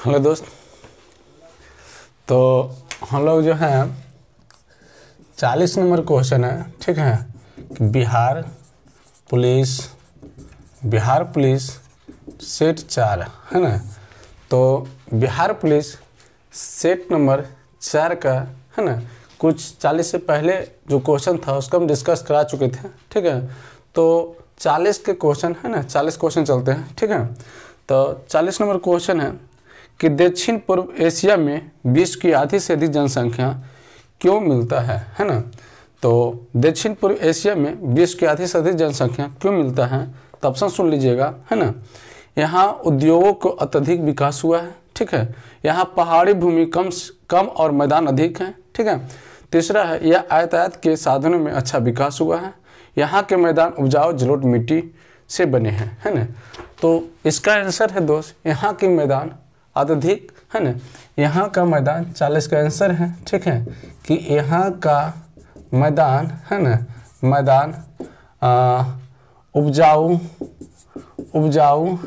Hello दोस्त। तो हम लोग जो है 40 नंबर क्वेश्चन है, ठीक है, कि बिहार पुलिस सेट 4 है ना। तो बिहार पुलिस सेट नंबर 4 का है ना, कुछ 40 से पहले जो क्वेश्चन था उसको हम डिस्कस करा चुके थे, ठीक है। तो 40 के क्वेश्चन है ना, 40 क्वेश्चन चलते हैं, ठीक है। तो 40 नंबर क्वेश्चन है कि दक्षिण पूर्व एशिया में विश्व की आधी से अधिक जनसंख्या क्यों मिलता है ना। तो दक्षिण पूर्व एशिया में विश्व की आधी से अधिक जनसंख्या क्यों मिलता है, तो ऑप्शन सुन लीजिएगा, है ना। यहाँ उद्योगों को अत्यधिक विकास हुआ है, ठीक है। यहाँ पहाड़ी भूमि कम और मैदान अधिक है, ठीक है। तीसरा है यह यातायात के साधनों में अच्छा विकास हुआ है। यहाँ के मैदान उपजाऊ जलोढ़ मिट्टी से बने हैं, है ना। तो इसका आंसर है दोस्त, यहाँ के मैदान अत्यधिक, है ना। यहाँ का मैदान 40 का आंसर है, ठीक है, कि यहाँ का मैदान है ना, मैदान उपजाऊ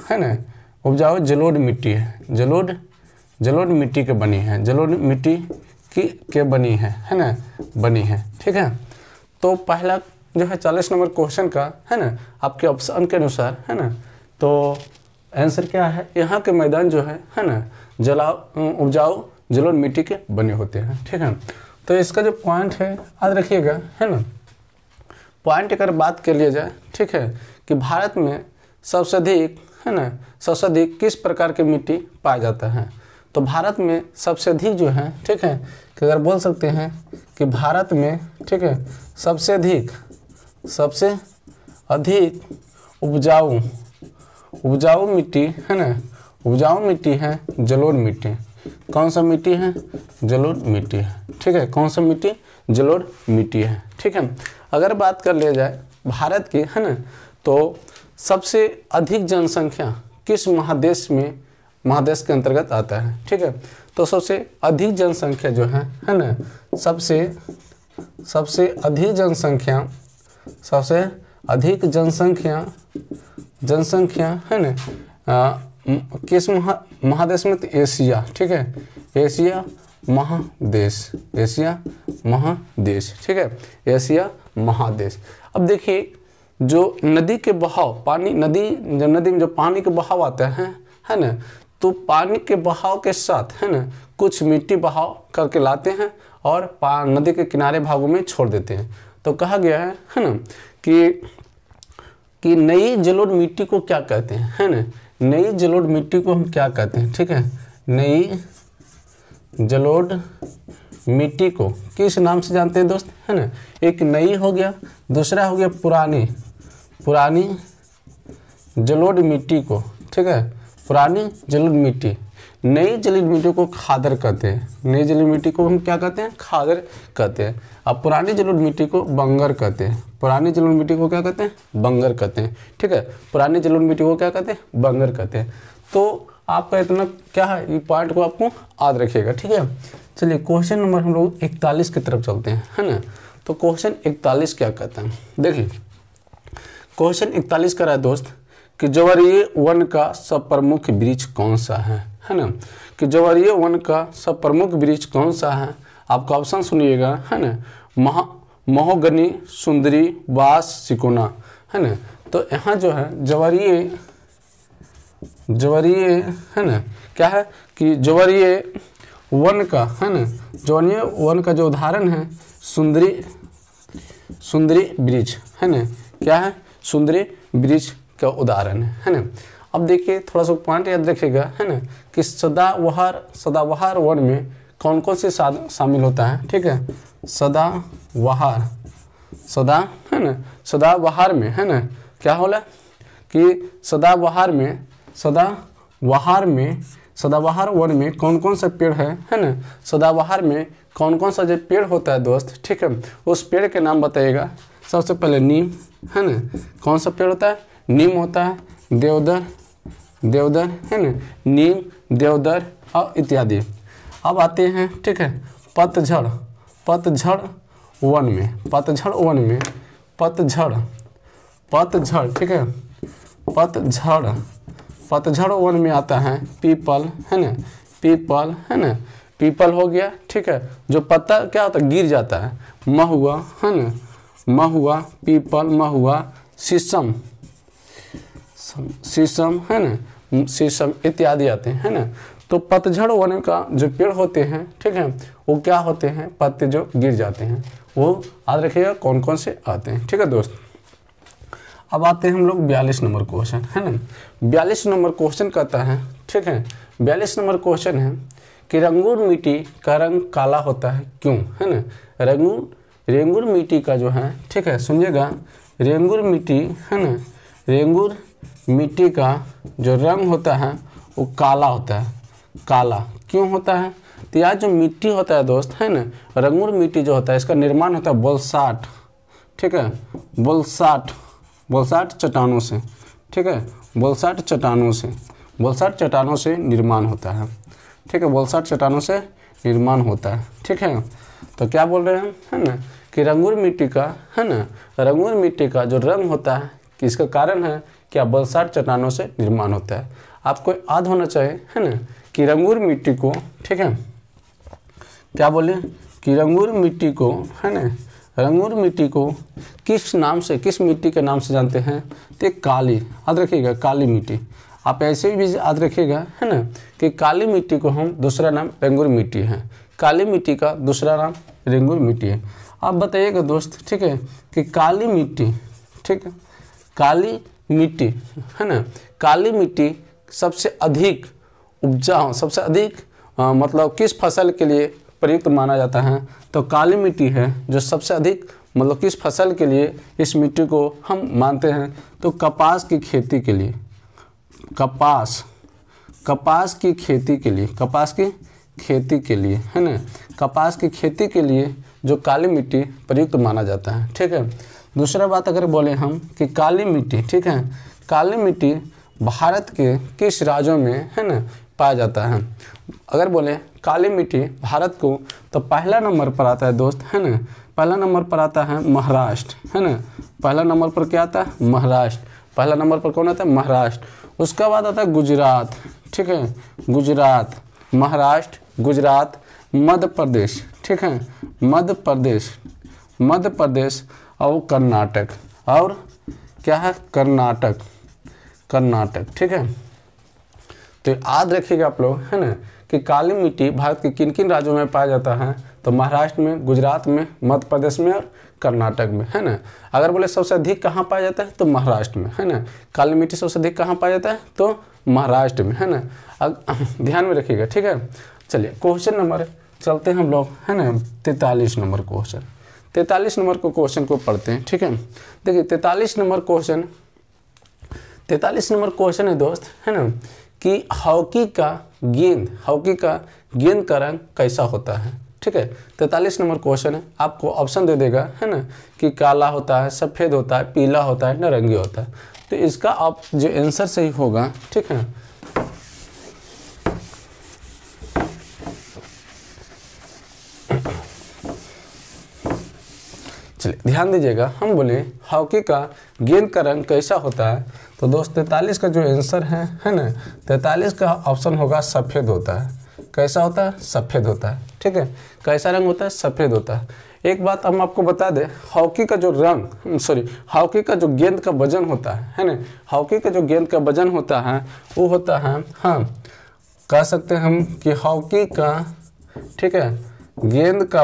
है ना, उपजाऊ जलोढ़ मिट्टी है, जलोढ़ मिट्टी के बनी है, जलोढ़ मिट्टी के बनी है ना, बनी है, ठीक है। तो पहला जो है 40 नंबर क्वेश्चन का है ना, आपके ऑप्शन के अनुसार, है ना, तो आंसर क्या है, यहाँ के मैदान जो है ना, उपजाऊ जलोढ़ मिट्टी के बने होते हैं, ठीक है। तो इसका जो पॉइंट है याद रखिएगा, है ना। पॉइंट अगर बात कर लिया जाए, ठीक है, कि भारत में सबसे अधिक, है ना, सबसे अधिक किस प्रकार की मिट्टी पाया जाता है। तो भारत में सबसे अधिक जो है, ठीक है, कि अगर बोल सकते हैं कि भारत में, ठीक है, सबसे अधिक उपजाऊ मिट्टी, है ना, उपजाऊ मिट्टी है जलोढ़ मिट्टी। कौन सा मिट्टी है? जलोढ़ मिट्टी है, ठीक है। कौन सा मिट्टी? जलोढ़ मिट्टी है, ठीक है। अगर बात कर लिया जाए भारत की, है ना, तो सबसे अधिक जनसंख्या किस महादेश के अंतर्गत आता है, ठीक है। तो सबसे अधिक जनसंख्या जो है ना, सबसे अधिक जनसंख्या है ना, किस महादेश में? तो एशिया, ठीक है, एशिया महादेश, ठीक है, एशिया महादेश। अब देखिए, जो नदी के बहाव, नदी में जो पानी के बहाव आता है ना, तो पानी के बहाव के साथ, है ना, कुछ मिट्टी बहाव करके लाते हैं और नदी के किनारे भागों में छोड़ देते हैं। तो कहा गया है ना, कि नई जलोढ़ मिट्टी को क्या कहते हैं, है ना। नई जलोढ़ मिट्टी को हम क्या कहते हैं, ठीक है। नई जलोढ़ मिट्टी को किस नाम से जानते हैं दोस्त, है ना। एक नई हो गया, दूसरा हो गया पुरानी जलोढ़ मिट्टी को, ठीक है, पुरानी जलोढ़ मिट्टी। नई जलोढ़ मिट्टी को खादर कहते हैं, नई जलोढ़ मिट्टी को हम क्या कहते हैं? खादर कहते हैं। अब पुरानी जलोढ़ मिट्टी को बंगर कहते हैं, पुरानी जलोढ़ मिट्टी को क्या कहते हैं? बंगर कहते हैं, ठीक है। पुरानी जलोढ़ मिट्टी को क्या कहते हैं? बंगर कहते हैं। तो आपका इतना क्या है, ये पॉइंट को आपको याद रखिएगा, ठीक है। चलिए क्वेश्चन नंबर हम लोग 41 की तरफ चलते हैं, है ना। तो क्वेश्चन 41 क्या कहता है, देखिए क्वेश्चन 41 का रहा है दोस्त, कि ज्वारीय वन का सब प्रमुख वृक्ष कौन सा है ना। कि ज्वारीय वन का सब प्रमुख वृक्ष कौन सा है, आपका ऑप्शन सुनिएगा, है ना। महोगनी, सुंदरी, बांस, सिकोना, है ना। तो यहाँ जो है ज्वारीय, है ना, क्या है कि ज्वारीय वन का, है ना, ज्वारीय वन का जो उदाहरण है सुंदरी वृक्ष, है ना। क्या है? सुंदरी वृक्ष का उदाहरण है ना। अब देखिए थोड़ा सा पॉइंट याद रखिएगा, है ना, कि सदाबहार वन में कौन कौन से शामिल होता है, ठीक है। सदाबहार में, है ना, क्या होला कि सदाबहार वन में कौन कौन सा पेड़ है ना। सदाबहार में कौन कौन सा जो पेड़ होता है दोस्त, ठीक है, उस पेड़ के नाम बताइएगा। सबसे पहले नीम, है ना, कौन सा पेड़ होता है? नीम होता है। देवदार, है ना, नीम, देवदार और इत्यादि। अब आते हैं, ठीक है, पतझड़ वन में, ठीक है, पतझड़ वन में आता है पीपल, है ना, पीपल, है ना, पीपल हो गया, ठीक है। जो पत्ता क्या होता है, गिर जाता है, महुआ, है ना, महुआ, पीपल, महुआ, शीशम, शीशम, है ना, शीशम इत्यादि आते हैं, है ना। तो पतझड़ होने का जो पेड़ होते हैं, ठीक है, वो क्या होते हैं, पत्ते जो गिर जाते हैं, वो याद रखिएगा कौन कौन से आते हैं, ठीक है दोस्त। अब आते हैं हम लोग 42 नंबर क्वेश्चन, है ना। 42 नंबर क्वेश्चन कहता है, ठीक है, 42 नंबर क्वेश्चन है कि रेंगूर मिट्टी का रंग काला होता है क्यों, है ना। रेंगूर मिट्टी का जो है, ठीक है, सुनिएगा, रेंगूर मिट्टी, है ना, रेंगूर मिट्टी का जो रंग होता है वो काला होता है। काला क्यों होता है, तो यार जो मिट्टी होता है दोस्त, है ना, रेंगूर मिट्टी जो होता है इसका निर्माण होता है बोलसाट, ठीक है, बोलसाट चट्टानों से, ठीक है, बोलसाट चट्टानों से निर्माण होता है, ठीक है, बोलसाट चट्टानों से निर्माण होता है, ठीक है। तो क्या बोल रहे हैं, है ना, कि रेंगूर मिट्टी का, है ना, रेंगूर मिट्टी का जो रंग होता है कि इसका कारण है क्या, बोलसाट चट्टानों से निर्माण होता है। आपको याद होना चाहिए, है ना, कि रेंगूर मिट्टी को, ठीक है, क्या बोले कि रेंगूर मिट्टी को, है ना, रेंगूर मिट्टी को किस नाम से, किस मिट्टी के नाम से जानते हैं, तो काली, याद रखिएगा, काली मिट्टी। आप ऐसे भी याद रखिएगा, है ना, कि काली मिट्टी को हम दूसरा नाम रेंगूर मिट्टी है, काली मिट्टी का दूसरा नाम रेंगूर मिट्टी है। आप बताइएगा दोस्त, ठीक है, कि काली मिट्टी, ठीक है, काली मिट्टी, है ना, काली मिट्टी सबसे अधिक उपजाऊ, सबसे अधिक मतलब किस फसल के लिए प्रयुक्त माना जाता है, तो काली मिट्टी है जो सबसे अधिक मतलब किस फसल के लिए इस मिट्टी को हम मानते हैं, तो कपास की खेती के लिए, कपास की खेती के लिए, कपास की खेती के लिए, है ना, कपास की खेती के लिए जो काली मिट्टी प्रयुक्त माना जाता है, ठीक है। दूसरा बात अगर बोले हम कि काली मिट्टी, ठीक है, काली मिट्टी भारत के किस राज्यों में, है ना, पाया जाता है। अगर बोले काली मिट्टी भारत को, तो पहला नंबर पर आता है दोस्त, है ना, पहला नंबर पर आता है महाराष्ट्र, है ना, पहला नंबर पर क्या आता है, महाराष्ट्र, पहला नंबर पर कौन आता है, महाराष्ट्र। उसका बाद आता है गुजरात, ठीक है, गुजरात, महाराष्ट्र, गुजरात, मध्य प्रदेश, ठीक है, मध्य प्रदेश और कर्नाटक, और क्या है, कर्नाटक, ठीक है। तो याद रखिएगा आप लोग, है ना, कि काली मिट्टी भारत के किन किन राज्यों में पाया जाता है, तो महाराष्ट्र में, गुजरात में, मध्य प्रदेश में और कर्नाटक में, है ना। अगर बोले सबसे अधिक कहाँ पाया जाता है, तो महाराष्ट्र में, है ना, काली मिट्टी सबसे अधिक कहाँ पाया जाता है, तो महाराष्ट्र में, है ना। अब ध्यान में रखिएगा, ठीक है। चलिए क्वेश्चन नंबर चलते हैं हम लोग, है ना, 43 नंबर क्वेश्चन, 43 नंबर को क्वेश्चन को पढ़ते हैं, ठीक है। देखिए 43 नंबर क्वेश्चन है दोस्त, है ना, कि हॉकी का गेंद का रंग कैसा होता है, ठीक है। 43 नंबर क्वेश्चन है, आपको ऑप्शन दे देगा, है ना, कि काला होता है, सफ़ेद होता है, पीला होता है, नारंगी होता है। तो इसका आप जो आंसर सही होगा, ठीक है, चलिए ध्यान दीजिएगा। हम बोले हॉकी का गेंद का रंग कैसा होता है, तो दोस्त 43 का जो आंसर है ना, 43 का ऑप्शन होगा सफ़ेद होता है। कैसा होता है, सफ़ेद होता है, ठीक है। कैसा रंग होता है, सफ़ेद होता है। एक बात हम आपको बता दें, हॉकी का जो गेंद का वजन होता है ना, हॉकी का जो गेंद का वजन होता है वो होता है, हाँ कह सकते हैं हम कि हॉकी का, ठीक है, गेंद का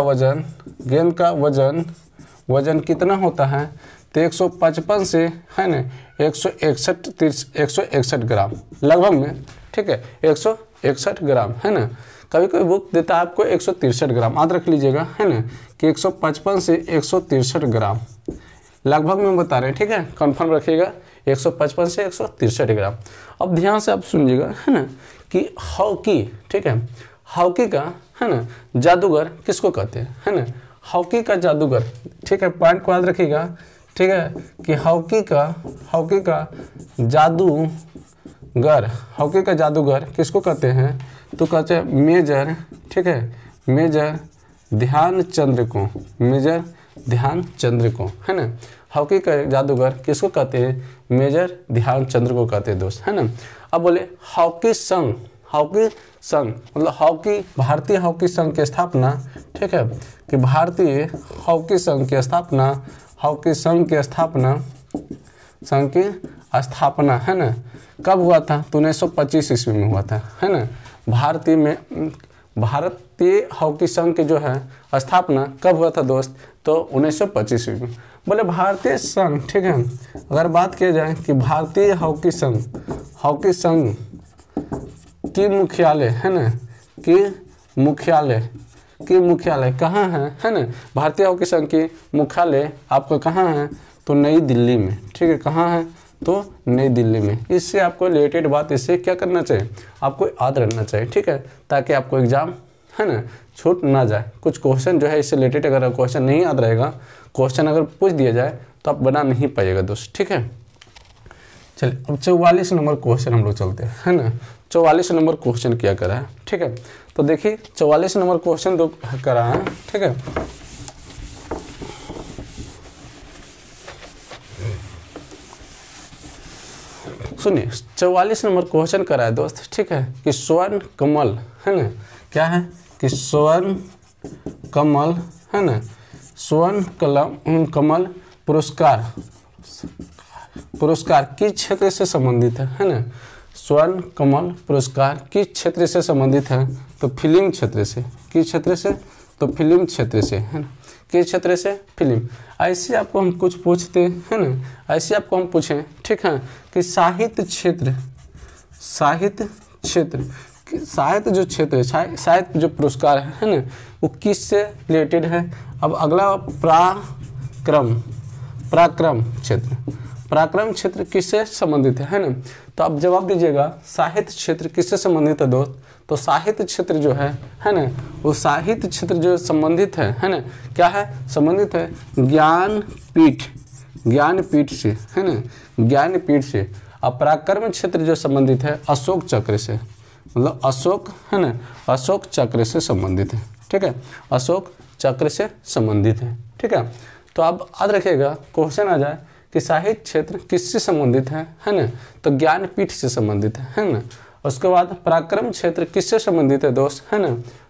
वजन कितना होता है, तो 155 से, है ना, 161 ग्राम लगभग में, ठीक है, 161 ग्राम, है ना। कभी कभी बुक देता है आपको 163 ग्राम, याद रख लीजिएगा, है ना, कि 155 से 163 ग्राम लगभग में बता रहे हैं, ठीक है, कंफर्म रखिएगा, 155 से 163 ग्राम। अब ध्यान से आप सुनिएगा, है ना, कि हॉकी, ठीक है, हॉकी का, है ना, जादूगर किसको कहते हैं, है ना, हॉकी का जादूगर, ठीक है, पॉइंट को याद रखिएगा, ठीक है, कि हॉकी का जादूगर किसको कहते हैं, तो कहते हैं मेजर, ठीक है, मेजर ध्यानचंद्र को, है ना। हॉकी का जादूगर किसको कहते हैं, मेजर ध्यानचंद्र को कहते हैं दोस्त, है ना। अब बोले हॉकी संघ मतलब हॉकी, भारतीय हॉकी संघ की स्थापना, ठीक है, कि भारतीय हॉकी संघ की स्थापना, हॉकी संघ की स्थापना, संघ की स्थापना, है ना, कब हुआ था? तो 1925 ईस्वी में हुआ था, है ना। भारतीय हॉकी संघ की जो है स्थापना कब हुआ था दोस्त? तो 1925 ईस्वी में। बोले भारतीय संघ, ठीक है, अगर बात किया जाए कि भारतीय हॉकी संघ की मुख्यालय, है ना, कि मुख्यालय कहाँ है ना, भारतीय हॉकी संघ की मुख्यालय आपका कहाँ है? तो नई दिल्ली में, ठीक है, कहाँ है? तो नई दिल्ली में। इससे आपको रिलेटेड बात, इससे क्या करना चाहिए? आपको याद रखना चाहिए, ठीक है, ताकि आपको एग्जाम, है ना, छूट ना जाए। कुछ क्वेश्चन जो है इससे रिलेटेड अगर क्वेश्चन नहीं याद रहेगा, क्वेश्चन अगर पूछ दिया जाए तो आप बना नहीं पाइएगा दोस्त, ठीक है। चलिए अब 44 नंबर क्वेश्चन हम लोग चलते हैं, है ना। 44 नंबर क्वेश्चन क्या करा है, ठीक है। तो देखिए 44 नंबर क्वेश्चन तो करा है, ठीक है। सुनिए 44 नंबर क्वेश्चन करा है दोस्त, ठीक है, कि स्वर्ण कमल, है ना, क्या है कि स्वर्ण कमल, है ना, स्वर्ण कमल पुरस्कार किस क्षेत्र से संबंधित है ना। स्वर्ण कमल पुरस्कार किस क्षेत्र से संबंधित है? तो फिल्म क्षेत्र से। किस क्षेत्र से? तो फिल्म क्षेत्र से, है ना। किस क्षेत्र से? फिल्म। ऐसे आपको हम कुछ पूछते हैं ना, ऐसे आपको हम पूछें, ठीक है, कि साहित्य जो क्षेत्र है, साहित्य जो पुरस्कार है ना, वो किस से रिलेटेड है? अब अगला पराक्रम क्षेत्र किससे संबंधित है ना। तो आप जवाब दीजिएगा साहित्य क्षेत्र किससे संबंधित है दोस्त? तो साहित्य क्षेत्र जो है ना, वो साहित्य क्षेत्र जो संबंधित है ना, क्या है? संबंधित है ज्ञानपीठ से, है ना, ज्ञानपीठ से। अब पराक्रम क्षेत्र जो संबंधित है अशोक चक्र से, मतलब अशोक, है ना, अशोक चक्र से संबंधित है, ठीक है, अशोक चक्र से संबंधित है, ठीक है। तो आप याद रखिएगा, क्वेश्चन आ जाए कि साहित्य क्षेत्र किससे संबंधित है ना, तो ज्ञानपीठ से संबंधित है ना। उसके बाद पराक्रम क्षेत्र किससे संबंधित है दोस्त, है ना,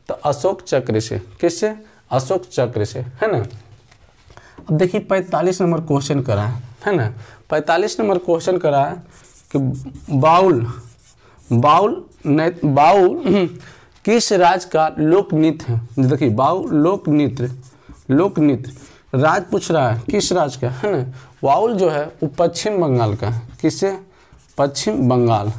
तो अशोक चक्र से। किससे? अशोक चक्र से, है ना। अब देखिए 45 नंबर क्वेश्चन करा है ना, 45 नंबर क्वेश्चन करा है कि बाउल किस राज्य का लोक नृत्य है? देखिए बाउल लोक नृत्य राज्य पूछ रहा है, किस राज्य का, है ना। बाउल जो है वो पश्चिम बंगाल का है। किससे? पश्चिम बंगाल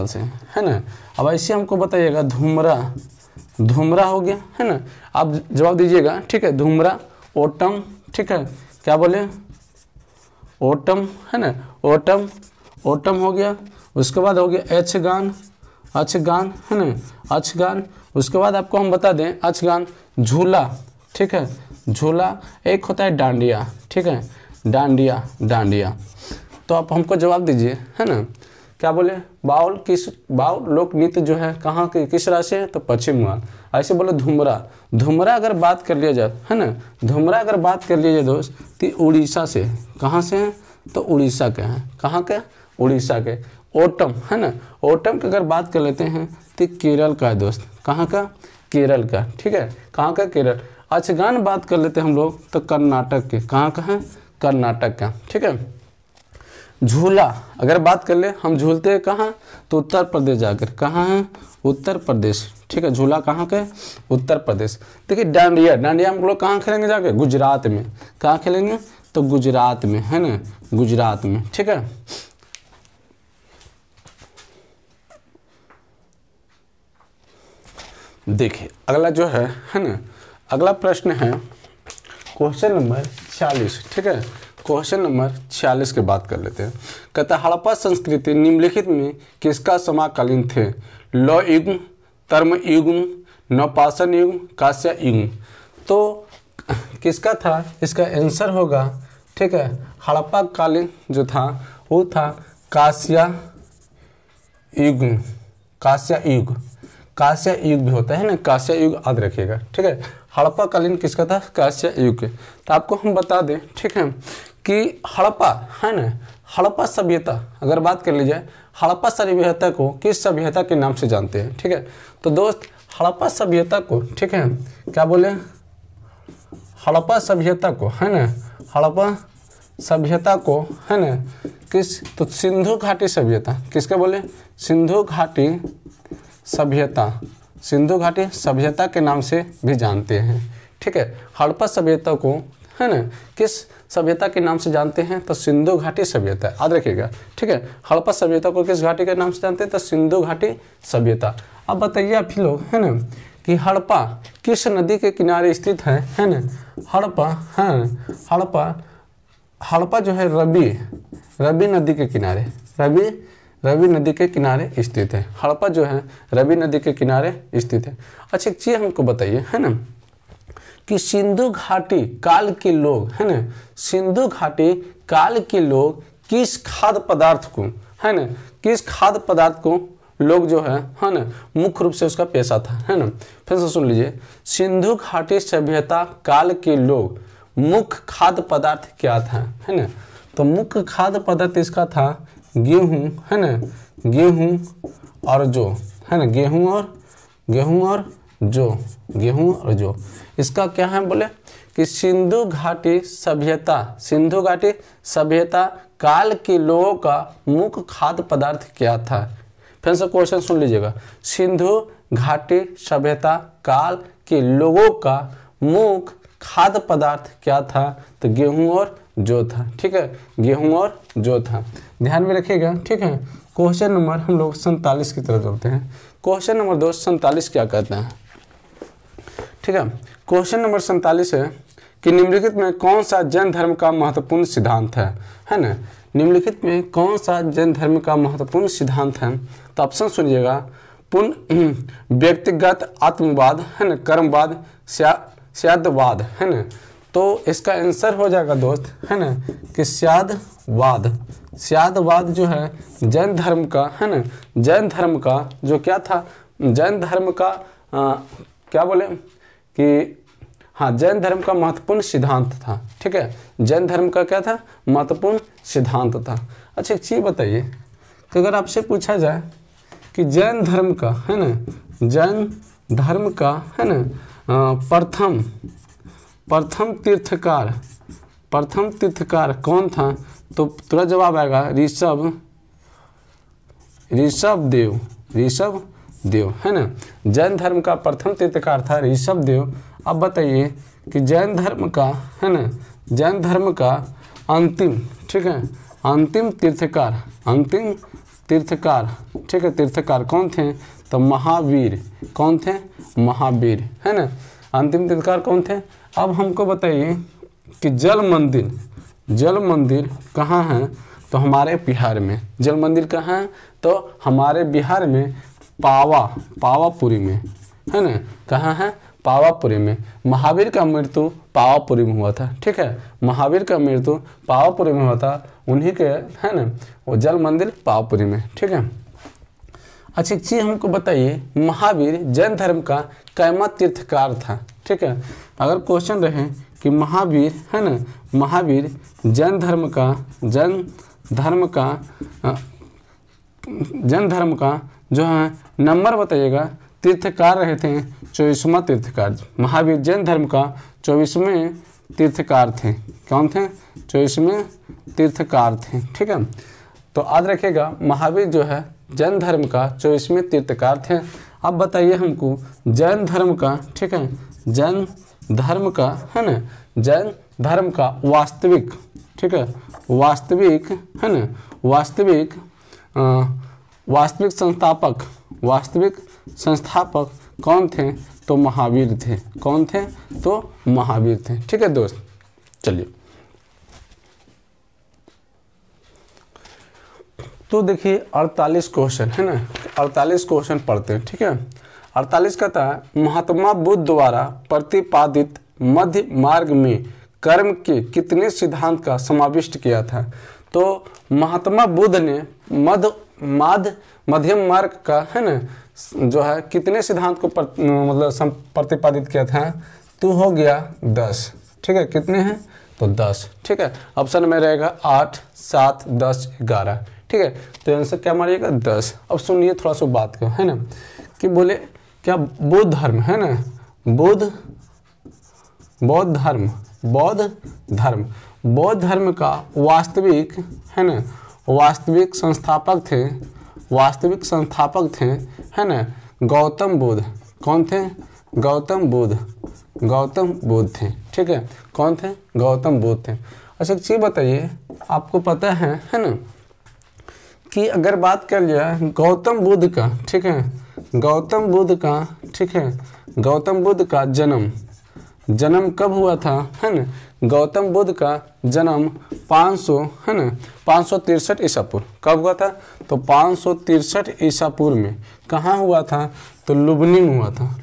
से, है ना। अब ऐसे हमको बताइएगा धूमरा हो गया, है ना। आप जवाब दीजिएगा, ठीक है, धूमरा, ओटम, ठीक है, क्या बोले? ओटम, है ना, ओटम हो गया। उसके बाद हो गया अचगान, है ना, अचगान। उसके बाद आपको हम बता दें अचगान, झूला, ठीक है, झूला। एक होता है डांडिया, ठीक है, डांडिया। तो आप हमको जवाब दीजिए, है ना, क्या बोले? बाउल लोक नृत्य जो है कहाँ के, किस राज्य से है? तो पश्चिम बंगाल। ऐसे बोले धूमरा अगर बात कर लिया जाए, है ना, धूमरा अगर बात कर लिया जाए दोस्त, तो उड़ीसा से। कहाँ से है? तो उड़ीसा के हैं। कहाँ के? उड़ीसा के। ओटम, है ना, ओटम की अगर बात कर लेते हैं तो केरल का है दोस्त। कहाँ का? केरल का, ठीक है, कहाँ का? केरल। अचगान बात कर लेते हैं हम लोग तो कर्नाटक के। कहाँ का है? कर्नाटक का, ठीक है। झूला अगर बात कर ले, हम झूलते हैं कहाँ? तो उत्तर प्रदेश जाकर। कहाँ है? उत्तर प्रदेश, ठीक है। झूला कहाँ के? उत्तर प्रदेश। देखिए डांडिया हम लोग कहाँ खेलेंगे जाके? गुजरात में। कहाँ खेलेंगे? तो गुजरात में, है ना, गुजरात में, ठीक है। देखिए अगला जो है ना, अगला प्रश्न है क्वेश्चन नंबर 46, ठीक है। क्वेश्चन नंबर 46 की बात कर लेते हैं। कहता हड़प्पा संस्कृति निम्नलिखित में किसका समकालीन थे? लौह युग, तर्म युग, नवपाषाण युग, कांस्य युग। तो किसका था? इसका आंसर होगा, ठीक है, हड़प्पा कालीन जो था वो था कांस्य युग भी होता है ना, कांस्य युग याद रखिएगा, ठीक है। हड़प्पा कालीन किसका था? कांस्य युग के। तो आपको हम बता दें, ठीक है, कि हड़प्पा, है ना, हड़प्पा सभ्यता अगर बात कर ली जाए, हड़प्पा सभ्यता को किस सभ्यता के नाम से जानते हैं? ठीक है, तो दोस्त हड़प्पा सभ्यता को, ठीक है, क्या बोले, हड़प्पा सभ्यता को, है ना, हड़प्पा सभ्यता को, है ना, किस, तो सिंधु घाटी सभ्यता, किसका बोले, सिंधु घाटी सभ्यता, सिंधु घाटी सभ्यता के नाम से भी जानते हैं। ठीक है, हड़प्पा सभ्यता को, है ना, किस सभ्यता के नाम से जानते हैं? तो सिंधु घाटी सभ्यता, याद रखिएगा। ठीक है, हड़प्पा सभ्यता को किस घाटी के नाम से जानते हैं? तो सिंधु घाटी सभ्यता। अब बताइए आप ही लोग, है ना, कि हड़प्पा किस नदी के किनारे स्थित है ना? हड़प्पा, है हड़प्पा जो है रवि नदी के किनारे, रवि नदी के किनारे स्थित है। हड़प्पा जो है रवि नदी के किनारे स्थित है। अच्छा एक चीज हमको बताइए, है ना, कि सिंधु घाटी काल के लोग, है ना, सिंधु घाटी काल के लोग किस खाद्य पदार्थ को, है ना, किस खाद्य पदार्थ को लोग जो है ना, मुख्य रूप से उसका पेशा था, है ना। फिर से सुन लीजिए, सिंधु घाटी सभ्यता काल के लोग मुख्य खाद्य पदार्थ क्या था, है ना? तो मुख्य खाद्य पदार्थ इसका था गेहूं, है ना, गेहूं और जौ, है ना, गेहूं और जौ। इसका क्या है बोले कि सिंधु घाटी सभ्यता काल के लोगों का मुख्य खाद्य पदार्थ क्या था? फिर से क्वेश्चन सुन लीजिएगा, सिंधु घाटी सभ्यता काल के लोगों का मुख्य खाद्य पदार्थ क्या था? तो गेहूं और जौ था। ठीक है, गेहूं और जौ था, ध्यान में रखिएगा। ठीक है, क्वेश्चन नंबर हम लोग 47 की तरफ चलते हैं। क्वेश्चन नंबर 47 क्या कहते हैं? ठीक है, क्वेश्चन नंबर 47 है कि निम्नलिखित में कौन सा जैन धर्म का महत्वपूर्ण सिद्धांत है ना? निम्नलिखित में कौन सा जैन धर्म का महत्वपूर्ण सिद्धांत है? तो ऑप्शन सुनिएगा, पूर्ण व्यक्तिगत आत्मवाद, है ना, कर्मवाद, स्यादवाद, है ना। तो इसका आंसर हो जाएगा दोस्त, है ना, कि स्यादवाद जो है जैन धर्म का, है ना, जैन धर्म का जो क्या था, जैन धर्म का क्या बोले कि हाँ, जैन धर्म का महत्वपूर्ण सिद्धांत था। ठीक है, जैन धर्म का क्या था? महत्वपूर्ण सिद्धांत था। अच्छा एक चीज बताइए कि अगर आपसे पूछा जाए कि जैन धर्म का, है ना, जैन धर्म का, है ना, प्रथम तीर्थकार कौन था? तो तुरंत जवाब आएगा ऋषभ देव, है ना। जैन धर्म का प्रथम तीर्थकार था ऋषभ देव। अब बताइए कि जैन धर्म का, है ना, जैन धर्म का अंतिम, ठीक है, अंतिम तीर्थकार, ठीक है, तीर्थकार कौन थे? तो महावीर। कौन थे? महावीर, है ना। अंतिम तीर्थकार कौन थे? अब हमको बताइए कि जल मंदिर कहाँ है? तो हमारे बिहार में। जल मंदिर कहाँ है? तो हमारे बिहार में पावापुरी में, है ना। कहाँ है? पावापुरी में। महावीर का मृत्यु पावापुरी में हुआ था। ठीक है, महावीर का मृत्यु पावापुरी में हुआ था, उन्हीं के, है ना, वो जल मंदिर पावापुरी में। ठीक है, अच्छा एक चीज हमको बताइए, महावीर जैन धर्म का कैमा तीर्थकार था? ठीक है, अगर क्वेश्चन रहे कि महावीर, है ना, महावीर जैन धर्म का जो है नंबर बताइएगा, तीर्थकार रहे थे 24वां तीर्थकार। महावीर जैन धर्म का 24वें तीर्थकार थे। कौन थे? 24वें तीर्थकार थे। ठीक है, तो याद रखिएगा, महावीर जो है जैन धर्म का 24वें तीर्थकार थे। अब बताइए हमको जैन धर्म का, ठीक है, जैन धर्म का, है ना, जैन धर्म का वास्तविक, ठीक है, वास्तविक, है ना, वास्तविक संस्थापक कौन थे? तो महावीर थे। कौन थे? तो महावीर थे। ठीक है दोस्त, चलिए तो देखिए 48 क्वेश्चन, है ना, 48 क्वेश्चन पढ़ते हैं। ठीक है, 48 का था, महात्मा बुद्ध द्वारा प्रतिपादित मध्य मार्ग में कर्म के कितने सिद्धांत का समाविष्ट किया था? तो महात्मा बुद्ध ने मध्यम मार्ग का, है ना, जो है कितने सिद्धांत को प्रतिपादित किया था? तो हो गया 10। ठीक है, कितने हैं? तो 10, ठीक है। ऑप्शन में रहेगा 8, 7, 10, 11, ठीक है। तो आंसर क्या मारिएगा 10। अब सुनिए थोड़ा सा बात को, है ना, कि बोले क्या बौद्ध धर्म, है ना, बौद्ध धर्म का वास्तविक, है ना, वास्तविक संस्थापक थे, है ना, गौतम बुद्ध। कौन थे? गौतम बुद्ध थे, ठीक है। कौन थे? गौतम बुद्ध थे। अच्छा एक चीज बताइए, आपको पता है ना, कि अगर बात कर जाए गौतम बुद्ध का, ठीक है, गौतम बुद्ध का जन्म कब हुआ था, है ना, गौतम बुद्ध का जन्म 500, है ना, 563 ईसा पूर्व कब हुआ था? तो 563 ईसा पूर्व में कहाँ हुआ था? तो लुबनी में हुआ था,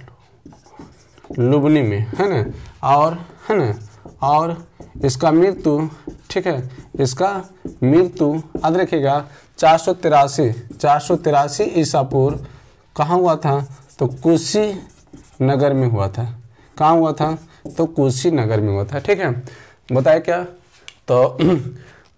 लुबनी में, है ना। और है ना, और इसका मृत्यु, ठीक है, इसका मृत्यु याद रखिएगा 483 ईसा पूर्व कहाँ हुआ था? तो कुशीनगर में हुआ था। कहाँ हुआ था? तो कुशीनगर में हुआ था, ठीक है। बताए क्या? तो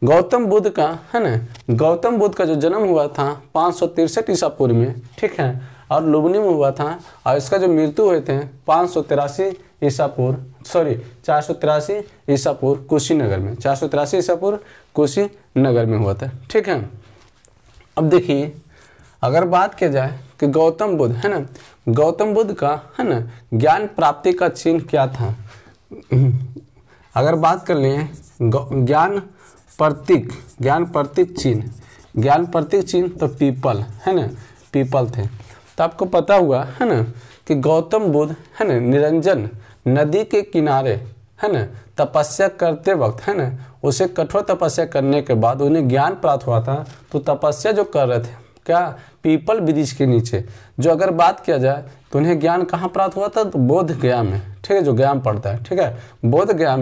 गौतम बुद्ध का, है ना, गौतम बुद्ध का जो जन्म हुआ था 563 ईसा पूर्व में, ठीक है, और लुबनी में हुआ था, और इसका जो मृत्यु हुए थे 583 ईसा पूर्व, 483 ईसा पूर्व कुशीनगर में, 483 ईसा पूर्व कुशीनगर में हुआ था, ठीक है। अब देखिए अगर बात किया जाए कि गौतम बुद्ध, है ना, गौतम बुद्ध का, है ना, ज्ञान प्राप्ति का चिन्ह क्या था? अगर बात कर लें ज्ञान प्रतीक चिन्ह तो पीपल, है ना, पीपल थे। तो आपको पता हुआ, है ना, कि गौतम बुद्ध, है ना, निरंजन नदी के किनारे, है ना, तपस्या करते वक्त, है ना, उसे कठोर तपस्या करने के बाद उन्हें ज्ञान प्राप्त हुआ था। तो तपस्या जो कर रहे थे क्या? पीपल वृक्ष के नीचे। जो अगर बात किया जाए तो उन्हें ज्ञान कहाँ प्राप्त हुआ था? तो बोध गया में, ठीक है, जो गया में पड़ता है, ठीक है, बोध गया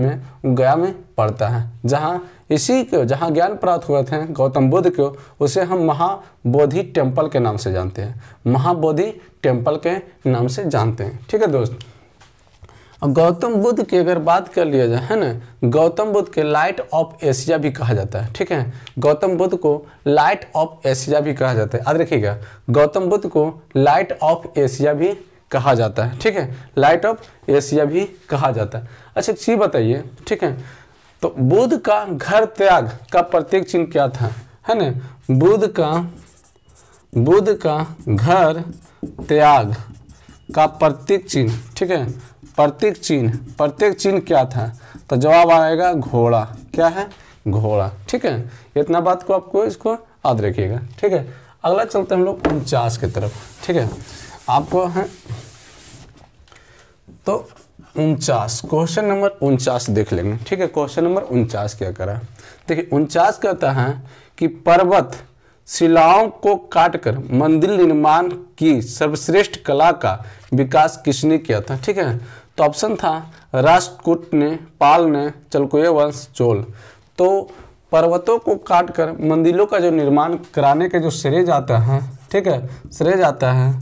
में पड़ता है, जहाँ ज्ञान प्राप्त हुए थे गौतम बुद्ध को, उसे हम महाबोधि टेम्पल के नाम से जानते हैं, महाबोधि टेम्पल के नाम से जानते हैं, ठीक है दोस्त। अब गौतम बुद्ध की अगर बात कर लिया जाए, है ना, गौतम बुद्ध के लाइट ऑफ एशिया भी कहा जाता है, ठीक है, गौतम बुद्ध को लाइट ऑफ एशिया भी कहा जाता है, याद रखिएगा, गौतम बुद्ध को लाइट ऑफ एशिया भी कहा जाता है, ठीक है, लाइट ऑफ एशिया भी कहा जाता है। अच्छा एक चीज बताइए, ठीक है, तो बुद्ध का घर त्याग का प्रतीक चिन्ह क्या था? है ना, बुद्ध का घर त्याग का प्रतीक चिन्ह, ठीक है, प्रतीक चिन्ह क्या था? तो जवाब आएगा घोड़ा। क्या है? घोड़ा, ठीक है। इतना बात को आपको इसको याद रखिएगा, ठीक है। अगला चलते हैं हम लोग 49 की तरफ, ठीक है, आपको है तो 49 क्वेश्चन नंबर 49 देख लेंगे, ठीक है। क्वेश्चन नंबर 49 क्या करा? देखिए 49 कहता है कि पर्वत शिलाओं को काटकर मंदिर निर्माण की सर्वश्रेष्ठ कला का विकास किसने किया था? ठीक है, तो ऑप्शन था राष्ट्रकूट ने, पाल ने, चालुक्य वंश, चोल। तो पर्वतों को काटकर मंदिरों का जो निर्माण कराने के जो श्रेय जाता है, ठीक है, श्रेय जाता है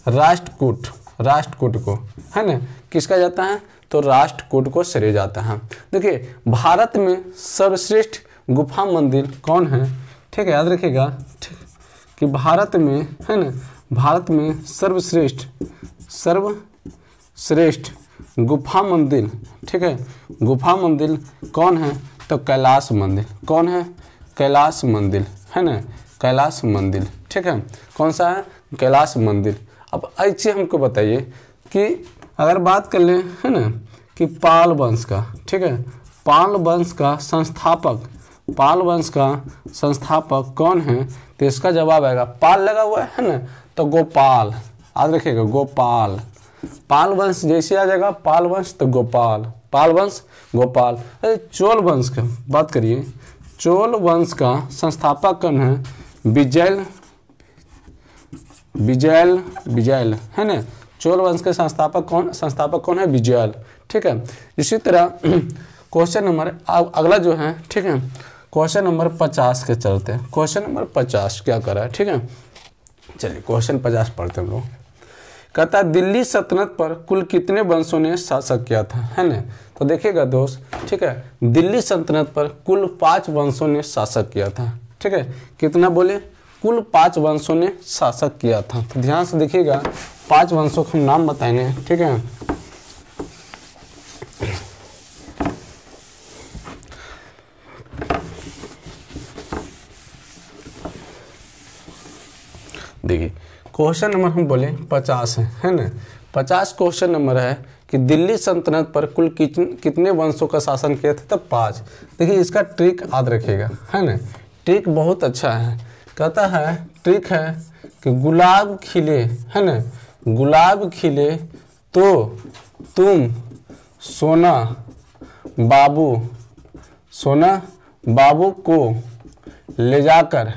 राष्ट्रकूट को, है ना, किसका जाता है? तो राष्ट्रकूट को श्रेय जाता है। देखिए भारत में सर्वश्रेष्ठ गुफा मंदिर कौन है? ठीक है, याद रखिएगा, ठीक, कि भारत में, है ना, भारत में सर्वश्रेष्ठ गुफा मंदिर, ठीक है, गुफा मंदिर कौन है? तो कैलाश मंदिर। कौन है? कैलाश मंदिर, है ना, कैलाश मंदिर, ठीक है, कौन सा है? कैलाश मंदिर। अब ऐसे हमको बताइए कि अगर बात कर लें, है ना, कि पाल वंश का, ठीक है, पाल वंश का संस्थापक कौन है? तो इसका जवाब आएगा, पाल लगा हुआ है ना, तो गोपाल, याद रखिएगा, गोपाल। पाल वंश जैसे आ जाएगा पाल वंश तो गोपाल, पाल वंश गोपाल। अरे चोल वंश का बात करिए, चोल वंश का संस्थापक कौन है? विजय, है ना, चोल वंश के संस्थापक कौन है? विजय, ठीक है। इसी तरह क्वेश्चन नंबर अगला जो है, ठीक है, क्वेश्चन नंबर 50 के चलते हैं। क्वेश्चन नंबर 50 क्या कर रहा है? ठीक है, चलिए क्वेश्चन 50 पढ़ते हैं हम लोग। कहता है दिल्ली सल्तनत पर कुल कितने वंशों ने शासन किया था, है ना। तो देखिएगा दोस्त, ठीक है, दिल्ली सल्तनत पर कुल 5 वंशों ने शासन किया था, ठीक है। कितना बोले, कुल 5 वंशों ने शासन किया था। तो ध्यान से देखिएगा, 5 वंशों का हम नाम बताएंगे, ठीक है। देखिए क्वेश्चन नंबर हम बोले 50 है ना। 50 क्वेश्चन नंबर है कि दिल्ली सल्तनत पर कुल कितने वंशों का शासन किया था, तब 5। देखिए इसका ट्रिक याद रखिएगा, है ना। ट्रिक बहुत अच्छा है। कहता है ट्रिक है कि गुलाब खिले, है ना, गुलाब खिले तो तुम सोना बाबू को ले जाकर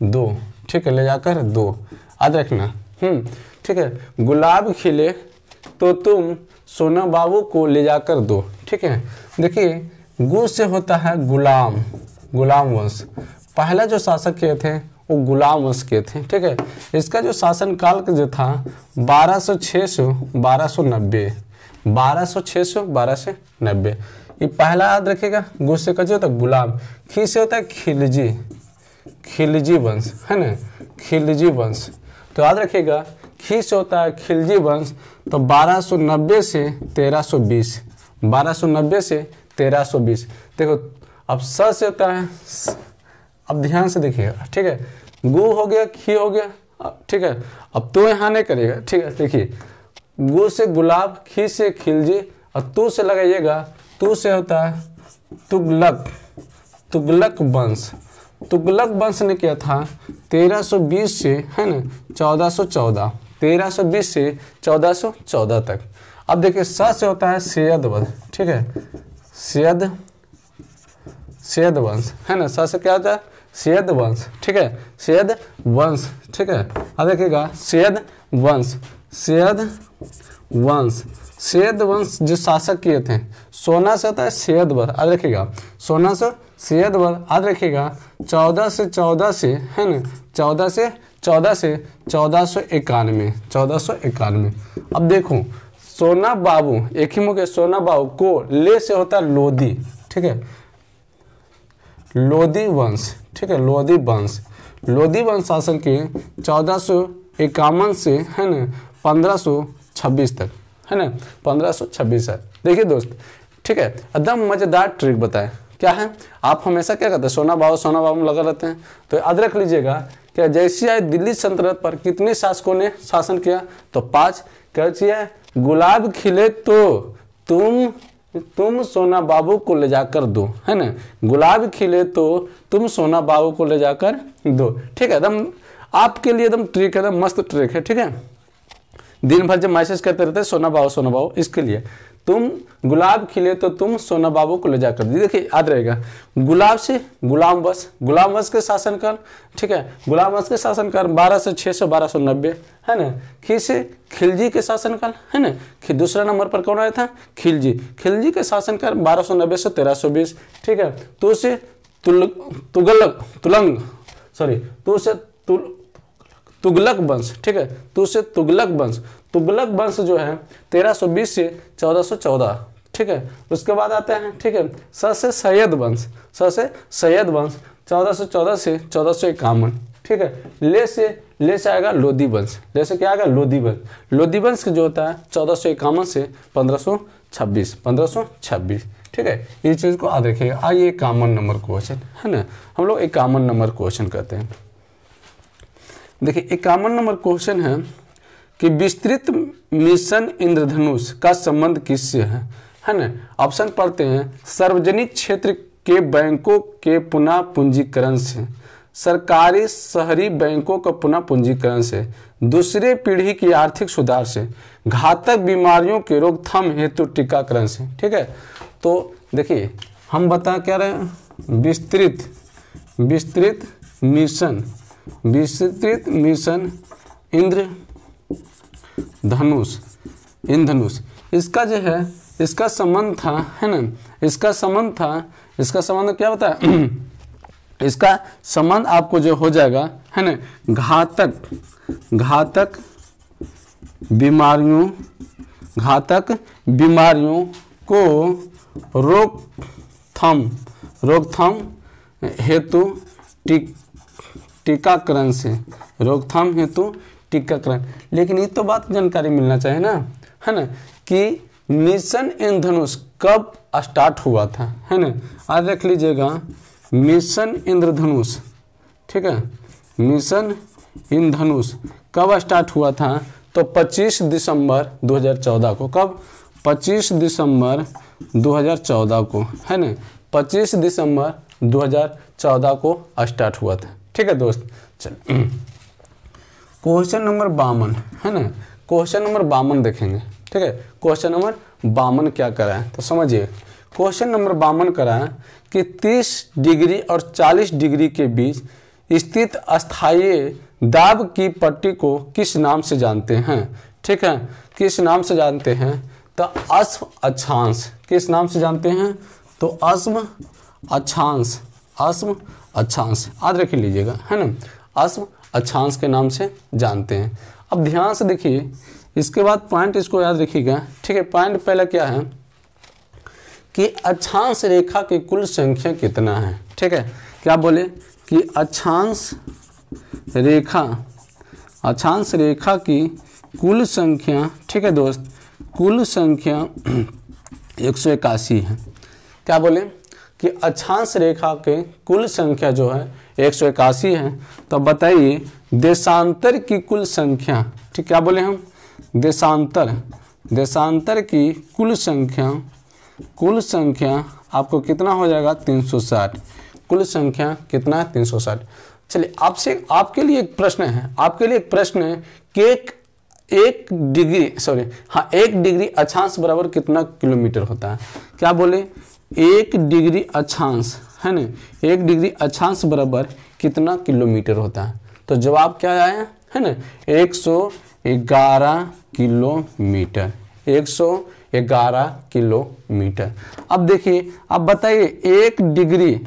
दो, ठीक है, ले जाकर दो, याद रखना। ठीक है, गुलाब खिले तो तुम सोना बाबू को ले जाकर दो, ठीक है। देखिए गु से होता है गुलाम वंश। पहला जो शासक के थे वो गुलाम वंश के थे, ठीक है। इसका जो शासन काल जो था 1200-1290। ये पहला याद रखिएगा। गु से का जो होता है गुलाम, खी से होता है खिलजी वंश, है ना, खिलजी वंश। तो याद रखिएगा खी से होता है खिलजी वंश। तो 1290 से 1320, 1290 से 1320। देखो अब स से होता है, अब ध्यान से देखिएगा, ठीक है। गु हो गया, खी हो गया, ठीक है। अब तो यहाँ नहीं करेगा, ठीक है। देखिए गु से गुलाब, खी से खिलजी और तू से लगाइएगा। तू से होता है तुगलक वंश। तुगलक वंश ने किया था 1320 से, है ना, 1414। 1320 से 1414 तक। अब देखिए स से होता है सैयद वंश, ठीक है, सैयद वंश, है ना। स से क्या होता है सैयद वंश, ठीक है, सैयद वंश, ठीक है। अब देखिएगा सैयद वंश जो शासक किए थे, सोना से होता है सैयद वंश, याद रखिएगा। सोना से सैयद वंश, याद रखिएगा। 14 से 14 से, है ना, 14 से 1491। अब देखो सोना बाबू, एक ही मुख्य सोना बाबू को ले से होता है लोधी, ठीक है, लोधी वंश, ठीक है, लोधी वंश शासन के 1451 से, है ना, 1526 तक, है ना, 1526 है। देखिए दोस्त, ठीक है, एकदम मजेदार ट्रिक बताए। क्या है, आप हमेशा क्या करते हैं, सोना बाबू में लगा रहते हैं। तो याद रख लीजिएगा क्या, जैसी आए दिल्ली सल्तनत पर कितने शासकों ने शासन किया, तो 5। क्या गुलाब खिले तो तुम सोना बाबू को ले जाकर दो, है ना, गुलाब खिले तो तुम सोना बाबू को ले जाकर दो, ठीक है। एकदम आपके लिए एकदम ट्रिक है, एकदम मस्त ट्रिक है, ठीक है। दिन भर जब मैसेज करते रहते सोना बाबू, इसके लिए तुम गुलाब खिले तो तुम सोना बाबू को ले जाकर दी। देखिए याद रहेगा, गुलाब से गुलाम वंश के शासनकाल, ठीक है, गुलाम वंश के शासनकाल 12 से 600 1290, है ना। खी से खिलजी के शासनकाल, है ना, दूसरा नंबर पर कौन आया था, खिलजी के शासनकाल 1290 से 1320, ठीक है। तो से तुगलक वंश, ठीक है, तो से तुगलक वंश जो है 1320 से 1414, ठीक है। उसके बाद आते हैं, ठीक है, स से सैयद वंश 1414 से 1451, ठीक है। ले से आएगा लोधी वंश, ले से क्या आएगा, लोधी वंश जो होता है 1451 से 1526, ठीक है। ये चीज को याद रखिएगा। आइए एक कॉमन नंबर क्वेश्चन, है ना, हम लोग एक कॉमन नंबर क्वेश्चन करते हैं। देखिए एक कॉमन नंबर क्वेश्चन है कि विस्तृत मिशन इंद्रधनुष का संबंध किससे है ना। ऑप्शन पढ़ते हैं, सार्वजनिक क्षेत्र के बैंकों के पुनः पूंजीकरण से, सरकारी शहरी बैंकों का पुनः पूंजीकरण से, दूसरे पीढ़ी की आर्थिक सुधार से, घातक बीमारियों के रोकथाम हेतु टीकाकरण से, ठीक है। तो देखिए हम बता क्या रहे हैं, विस्तृत मिशन इंद्रधनुष, इसका जो है, इसका संबंध था, है ना, इसका संबंध क्या बताया इसका संबंध आपको जो हो जाएगा, है ना, घातक बीमारियों को रोकथाम हेतु रोकथाम हेतु टीकाकरण। लेकिन ये तो बात जानकारी मिलना चाहिए ना, है ना, कि मिशन इंद्रधनुष कब स्टार्ट हुआ था, है ना। आज रख लीजिएगा मिशन इंद्रधनुष, ठीक है, मिशन इंद्रधनुष कब स्टार्ट हुआ था, तो 25 दिसंबर 2014 को। कब? 25 दिसंबर 2014 को, है ना, 25 दिसंबर 2014 को स्टार्ट हुआ था। ठीक है दोस्त, चल क्वेश्चन नंबर 52, है ना, क्वेश्चन नंबर 52 देखेंगे। ठीक है, क्वेश्चन नंबर 52 क्या करा है तो समझिए। क्वेश्चन नंबर 52 करा है कि 30 डिग्री और 40 डिग्री के बीच स्थित अस्थायी दाब की पट्टी को किस नाम से जानते हैं। ठीक है, किस नाम से जानते हैं, तो अश्म अक्षांश। किस नाम से जानते हैं, तो अश्म अक्षांश, अश्म अक्षांश याद रख लीजिएगा, है ना, अश्म अक्षांश के नाम से जानते हैं। अब ध्यान से देखिए, इसके बाद पॉइंट इसको याद रखिएगा। ठीक है, पॉइंट पहला क्या है कि अक्षांश रेखा की कुल संख्या कितना है। ठीक है, क्या बोले कि अक्षांश रेखा की कुल संख्या, ठीक है दोस्त, कुल संख्या 181 है। क्या बोले कि अक्षांश रेखा के कुल संख्या जो है 181 है। तो बताइए देशांतर की कुल संख्या, ठीक, क्या बोले हम, देशांतर की कुल संख्या आपको कितना हो जाएगा, 360। कुल संख्या कितना है, 360। चलिए आपके लिए एक प्रश्न है कि एक डिग्री अक्षांश बराबर कितना किलोमीटर होता है। क्या बोले, 1 डिग्री अक्षांश, है ना, 1 डिग्री अक्षांश बराबर कितना किलोमीटर होता है। तो जवाब क्या आया, है ना, 111 किलोमीटर, 111 किलोमीटर। अब देखिए, अब बताइए 1 डिग्री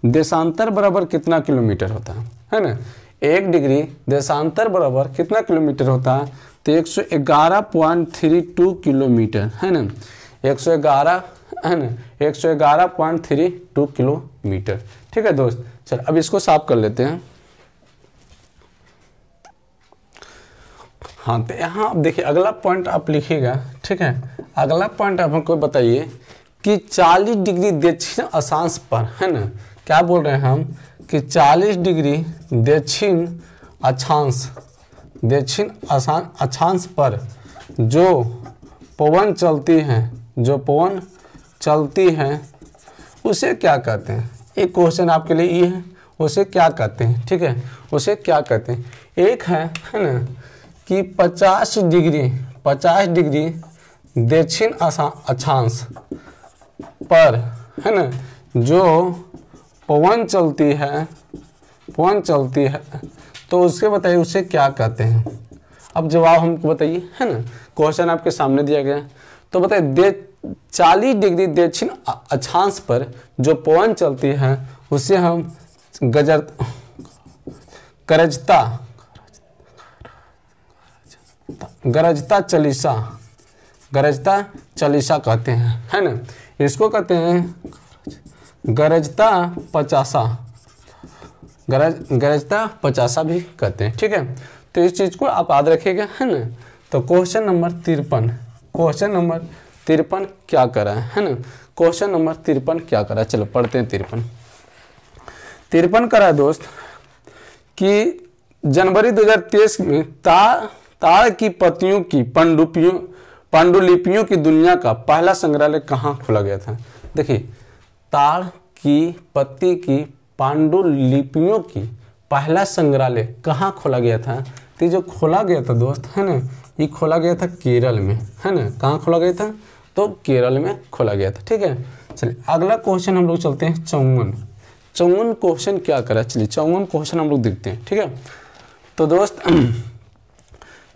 देशांतर बराबर कितना किलोमीटर होता है ना। 1 डिग्री देशांतर बराबर कितना किलोमीटर होता है, तो 111.32 किलोमीटर, है ना, 111, है ना, 111.32 किलोमीटर। ठीक है दोस्त, चल अब इसको साफ कर लेते हैं। हाँ, तो यहाँ अब देखिए अगला पॉइंट आप लिखिएगा। ठीक है, अगला पॉइंट आप हमको बताइए कि 40 डिग्री दक्षिण अक्षांश पर, है ना, क्या बोल रहे हैं हम कि 40 डिग्री दक्षिण अक्षांश पर जो पवन चलती है उसे क्या कहते हैं। एक क्वेश्चन आपके लिए ये है, उसे क्या कहते हैं। ठीक है, उसे क्या कहते हैं। एक है ना कि 50 डिग्री दक्षिण अक्षांश पर, है ना, जो पवन चलती है तो उसके बताइए उसे क्या कहते हैं। अब जवाब हमको बताइए, है ना, क्वेश्चन आपके सामने दिया गया। तो बताइए 40 डिग्री दक्षिण अक्षांश पर जो पवन चलती है उसे हम गरजता चालीसा कहते हैं, है ना। इसको कहते हैं गरजता पचासा भी कहते हैं। ठीक है, तो इस चीज को आप याद रखिएगा, है ना। तो क्वेश्चन नंबर 53 क्या करा है ना, क्वेश्चन नंबर 53 क्या करा, चलो पढ़ते हैं। 53 करा दोस्त कि जनवरी 2023 में ताड़ की पत्तियों की पांडुलिपियों की दुनिया का पहला संग्रहालय कहाँ खोला गया था। देखिए, ताड़ की पत्ती की पांडुलिपियों की पहला संग्रहालय कहाँ खोला गया था। तो जो खोला गया था दोस्त, है ना, ये खोला गया था केरल में, है ना। कहाँ खोला गया था, तो केरल में खोला गया था। ठीक है, चलिए अगला क्वेश्चन हम लोग चलते हैं 54 क्वेश्चन क्या करा। चलिए 54 क्वेश्चन हम लोग देखते हैं। ठीक है, तो दोस्त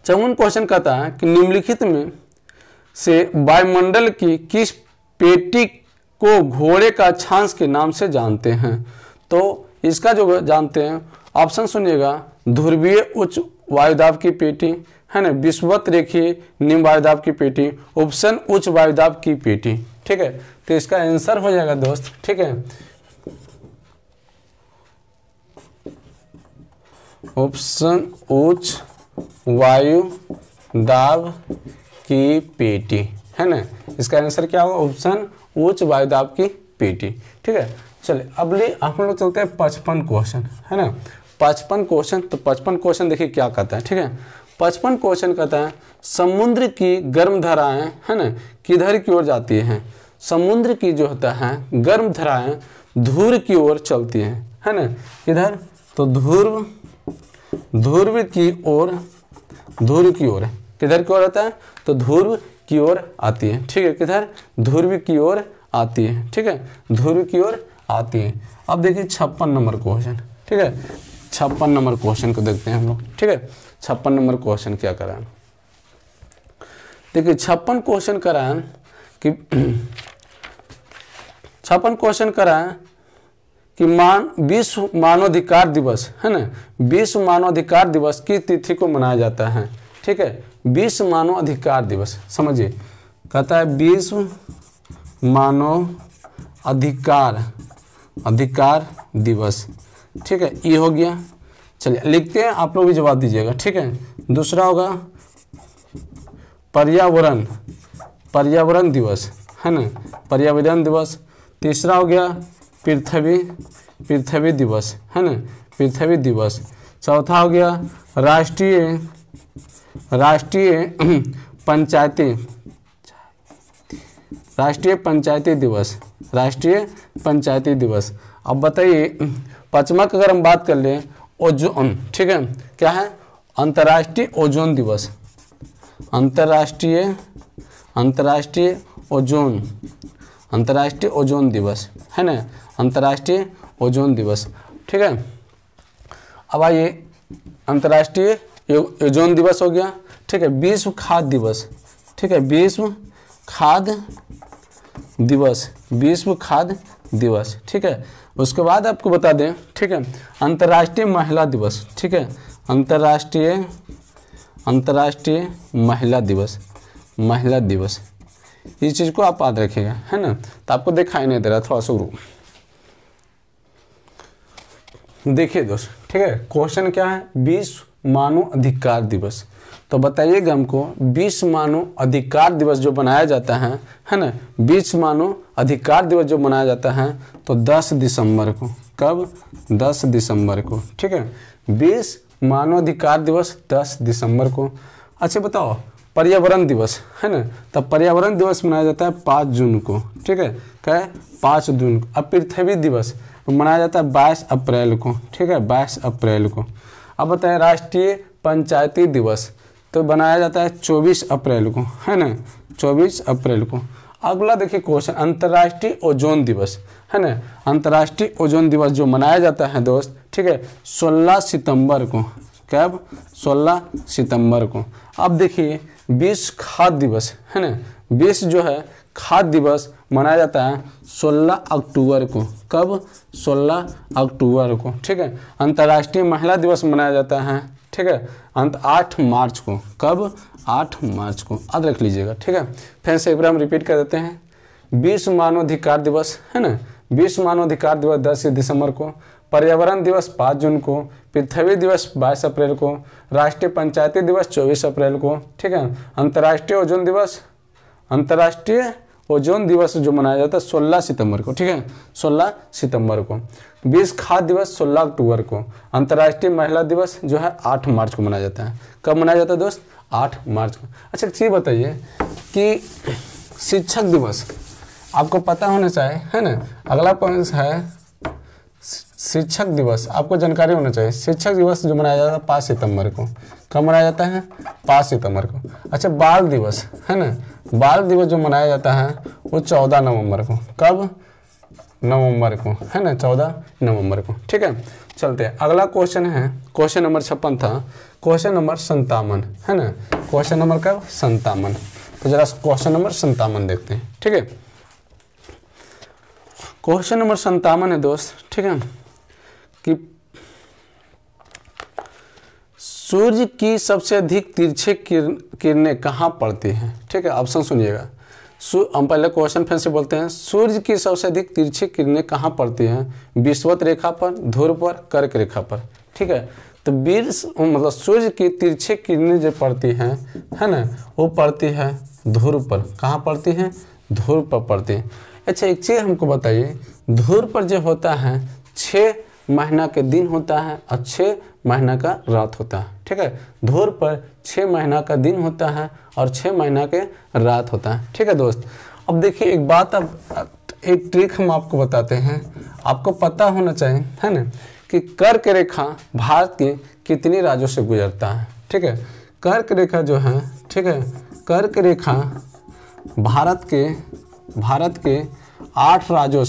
54 क्वेश्चन कहता है कि निम्नलिखित में से वायुमंडल की किस पेटी को घोड़े का अक्षांश के नाम से जानते हैं। तो इसका जो जानते हैं ऑप्शन सुनिएगा, ध्रुवीय उच्च वायुदाब की पेटी, है ना, विषुवत रेखीय निम्न वायुदाब की पेटी, ऑप्शन उच्च वायुदाब की पेटी। ठीक है, तो इसका आंसर हो जाएगा दोस्त, ठीक है, ऑप्शन उच्च वायु दाब की पेटी, है ना। इसका आंसर क्या होगा, ऑप्शन उच्च वायुदाब की पेटी। ठीक है, चलिए अब हम लोग चलते हैं 55 क्वेश्चन, है ना। 55 क्वेश्चन, तो 55 क्वेश्चन देखिए क्या कहता है। ठीक है, 55 क्वेश्चन कहता है समुद्र की गर्म धाराएं, है ना, किधर की ओर जाती हैं। समुद्र की जो होता है गर्म धाराएं ध्रुव की ओर चलती हैं, है ना। किधर, तो ध्रुव की ओर, ध्रुव की ओर, किधर की ओर आता है, तो ध्रुव की ओर आती है। ठीक है, किधर, ध्रुव की ओर आती है। ठीक है, ध्रुव की ओर आती है। अब देखिए 56 नंबर क्वेश्चन। ठीक है, 56 नंबर क्वेश्चन को देखते हैं हम लोग। ठीक है, 56 नंबर क्वेश्चन क्या करा है, देखिए 56 क्वेश्चन करा है कि 56 क्वेश्चन करा है कि विश्व मानवाधिकार दिवस, है ना, विश्व मानवाधिकार दिवस की तिथि को मनाया जाता है। ठीक है, विश्व मानवाधिकार दिवस, समझिए, कहता है विश्व मानव अधिकार दिवस। ठीक है, ये हो गया। चलिए लिखते हैं, आप लोग भी जवाब दीजिएगा। ठीक है, दूसरा होगा पर्यावरण दिवस, है ना, पर्यावरण दिवस। तीसरा हो गया पृथ्वी दिवस, है ना, पृथ्वी दिवस। चौथा हो गया राष्ट्रीय पंचायती दिवस, राष्ट्रीय पंचायती दिवस। अब बताइए 5वां का अगर हम बात कर लें, ओजोन। ठीक है, क्या है, अंतर्राष्ट्रीय ओजोन दिवस, अंतर्राष्ट्रीय ओजोन दिवस, है ना, अंतर्राष्ट्रीय ओजोन दिवस। ठीक है, अब आइए अंतर्राष्ट्रीय ओजोन दिवस हो गया। ठीक है, विश्व खाद्य दिवस। ठीक है, विश्व खाद्य दिवस। ठीक है, उसके बाद आपको बता दें, ठीक है, अंतर्राष्ट्रीय महिला दिवस। ठीक है, अंतर्राष्ट्रीय महिला दिवस, इस चीज़ को आप याद रखिएगा, है ना। तो आपको दिखाई नहीं दे रहा, थोड़ा सा रुको। देखिए दोस्त, ठीक है, क्वेश्चन क्या है, विश्व मानव अधिकार दिवस। तो बताइएगा हमको, विश्व मानव अधिकार दिवस जो मनाया जाता है ना, विश्व मानव अधिकार दिवस जो मनाया जाता है तो 10 दिसंबर को। कब, 10 दिसंबर को। ठीक है, विश्व मानव अधिकार दिवस 10 दिसंबर को। अच्छा बताओ, पर्यावरण दिवस, है ना, तब पर्यावरण दिवस मनाया जाता है 5 जून को। ठीक है, क्या है, 5 जून को। अब पृथ्वी दिवस मनाया जाता है 22 अप्रैल को। ठीक है, 22 अप्रैल को। अब बताए राष्ट्रीय पंचायती दिवस तो बनाया जाता है 24 अप्रैल को, है ना, 24 अप्रैल को। अगला देखिए क्वेश्चन, अंतर्राष्ट्रीय ओजोन दिवस, है ना, अंतर्राष्ट्रीय ओजोन दिवस जो मनाया जाता है दोस्त, ठीक है, 16 सितंबर को। कब, 16 सितंबर को। अब देखिए विश्व खाद्य दिवस, है ना, विश्व जो है खाद्य दिवस मनाया जाता है 16 अक्टूबर को। कब, 16 अक्टूबर को। ठीक है, अंतर्राष्ट्रीय महिला दिवस मनाया जाता है, ठीक है, 8 मार्च को। कब, 8 मार्च को, याद रख लीजिएगा। ठीक है, फिर से एक बार हम रिपीट कर देते हैं, विश्व मानवाधिकार दिवस, है ना, विश्व मानवाधिकार दिवस 10 दिसंबर को, पर्यावरण दिवस 5 जून को, पृथ्वी दिवस 22 अप्रैल को, राष्ट्रीय पंचायती दिवस 24 अप्रैल को। ठीक है, अंतर्राष्ट्रीय ओजोन दिवस जो मनाया जाता है 16 सितंबर को। ठीक है, 16 सितंबर को। विश्व खाद्य दिवस 16 अक्टूबर को। अंतर्राष्ट्रीय महिला दिवस जो है 8 मार्च को मनाया जाता है। कब मनाया जाता है दोस्त, 8 मार्च को। अच्छा एक चीज़ बताइए कि शिक्षक दिवस आपको पता होना चाहिए, है ना। अगला पॉइंट है शिक्षक दिवस, आपको जानकारी होना चाहिए। शिक्षक दिवस जो मनाया जाता है 5 सितंबर को। कब मनाया जाता है, 5 सितंबर को। अच्छा बाल दिवस, है ना, बाल दिवस जो मनाया जाता है वो 14 नवंबर को। कब, नवंबर को, है ना, 14 नवंबर को। ठीक है, चलते हैं। अगला क्वेश्चन है, क्वेश्चन नंबर 56 था, क्वेश्चन नंबर 57, है ना, क्वेश्चन नंबर का 57। तो जरा क्वेश्चन नंबर 57 देखते हैं। ठीक है, क्वेश्चन नंबर 57 है दोस्त। ठीक है, कि सूर्य की सबसे अधिक तिरछे किरणें कहाँ पड़ती हैं। ठीक है, ऑप्शन सुनिएगा। हम पहले क्वेश्चन फिर से बोलते हैं। सूर्य की सबसे अधिक तिरछी किरणें कहाँ पड़ती हैं? विषुवत रेखा पर, ध्रुव पर, कर्क रेखा पर। ठीक है, तो मतलब सूर्य की तिरछी किरणें जो पड़ती हैं, है ना, वो पड़ती है ध्रुव पर। कहाँ पड़ती हैं? ध्रुव पर पड़ती है। अच्छा, एक चीज़ हमको बताइए, ध्रुव पर जो होता है 6 महीना के दिन होता है और 6 महीना का रात होता है। ठीक है, ध्रुव पर 6 महीना का दिन होता है और 6 महीना के रात होता है। ठीक है दोस्त, अब देखिए एक बात, अब एक ट्रिक हम आपको बताते हैं, आपको पता होना चाहिए, है ना, कि कर्क रेखा भारत के कितने राज्यों से गुजरता है। ठीक है, कर्क रेखा जो है, ठीक है, कर्क रेखा भारत के 8 राज्यों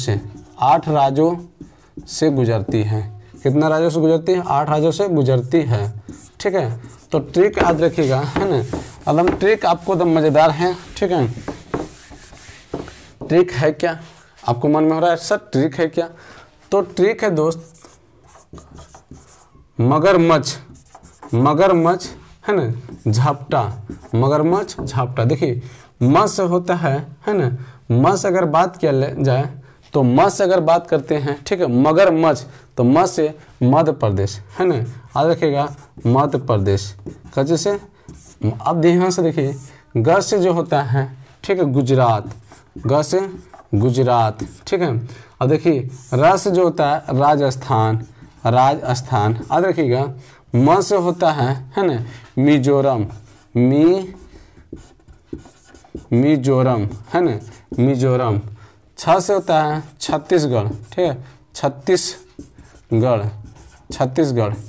से गुजरती है। कितना राज्यों से गुजरती है? 8 राज्यों से गुजरती है। ठीक है, तो ट्रिक याद रखिएगा, है ना, एकदम ट्रिक आपको एकदम मज़ेदार है। ठीक है, ट्रिक है क्या? आपको मन में हो रहा है सर ट्रिक है क्या? तो ट्रिक है दोस्त, मगरमच्छ है ना, झपटा, मगरमच्छ झपटा। देखिए मत्स्य होता है ना, मत्स्य अगर बात किया जाए तो मत्स्य अगर बात करते हैं, ठीक है, मगरमच्छ तो मत्स्य मध्य प्रदेश, है ना, याद रखिएगा मध्य प्रदेश। कैसे से? अब ध्यान से देखिए, ग से जो होता है, ठीक है, गुजरात, ग से गुजरात। ठीक है, अब देखिए र से जो होता है राजस्थान, याद रखिएगा। म से होता है ना, मिजोरम, मिजोरम, है ना, मिजोरम। छ से होता है छत्तीसगढ़, ठीक है, छत्तीसगढ़।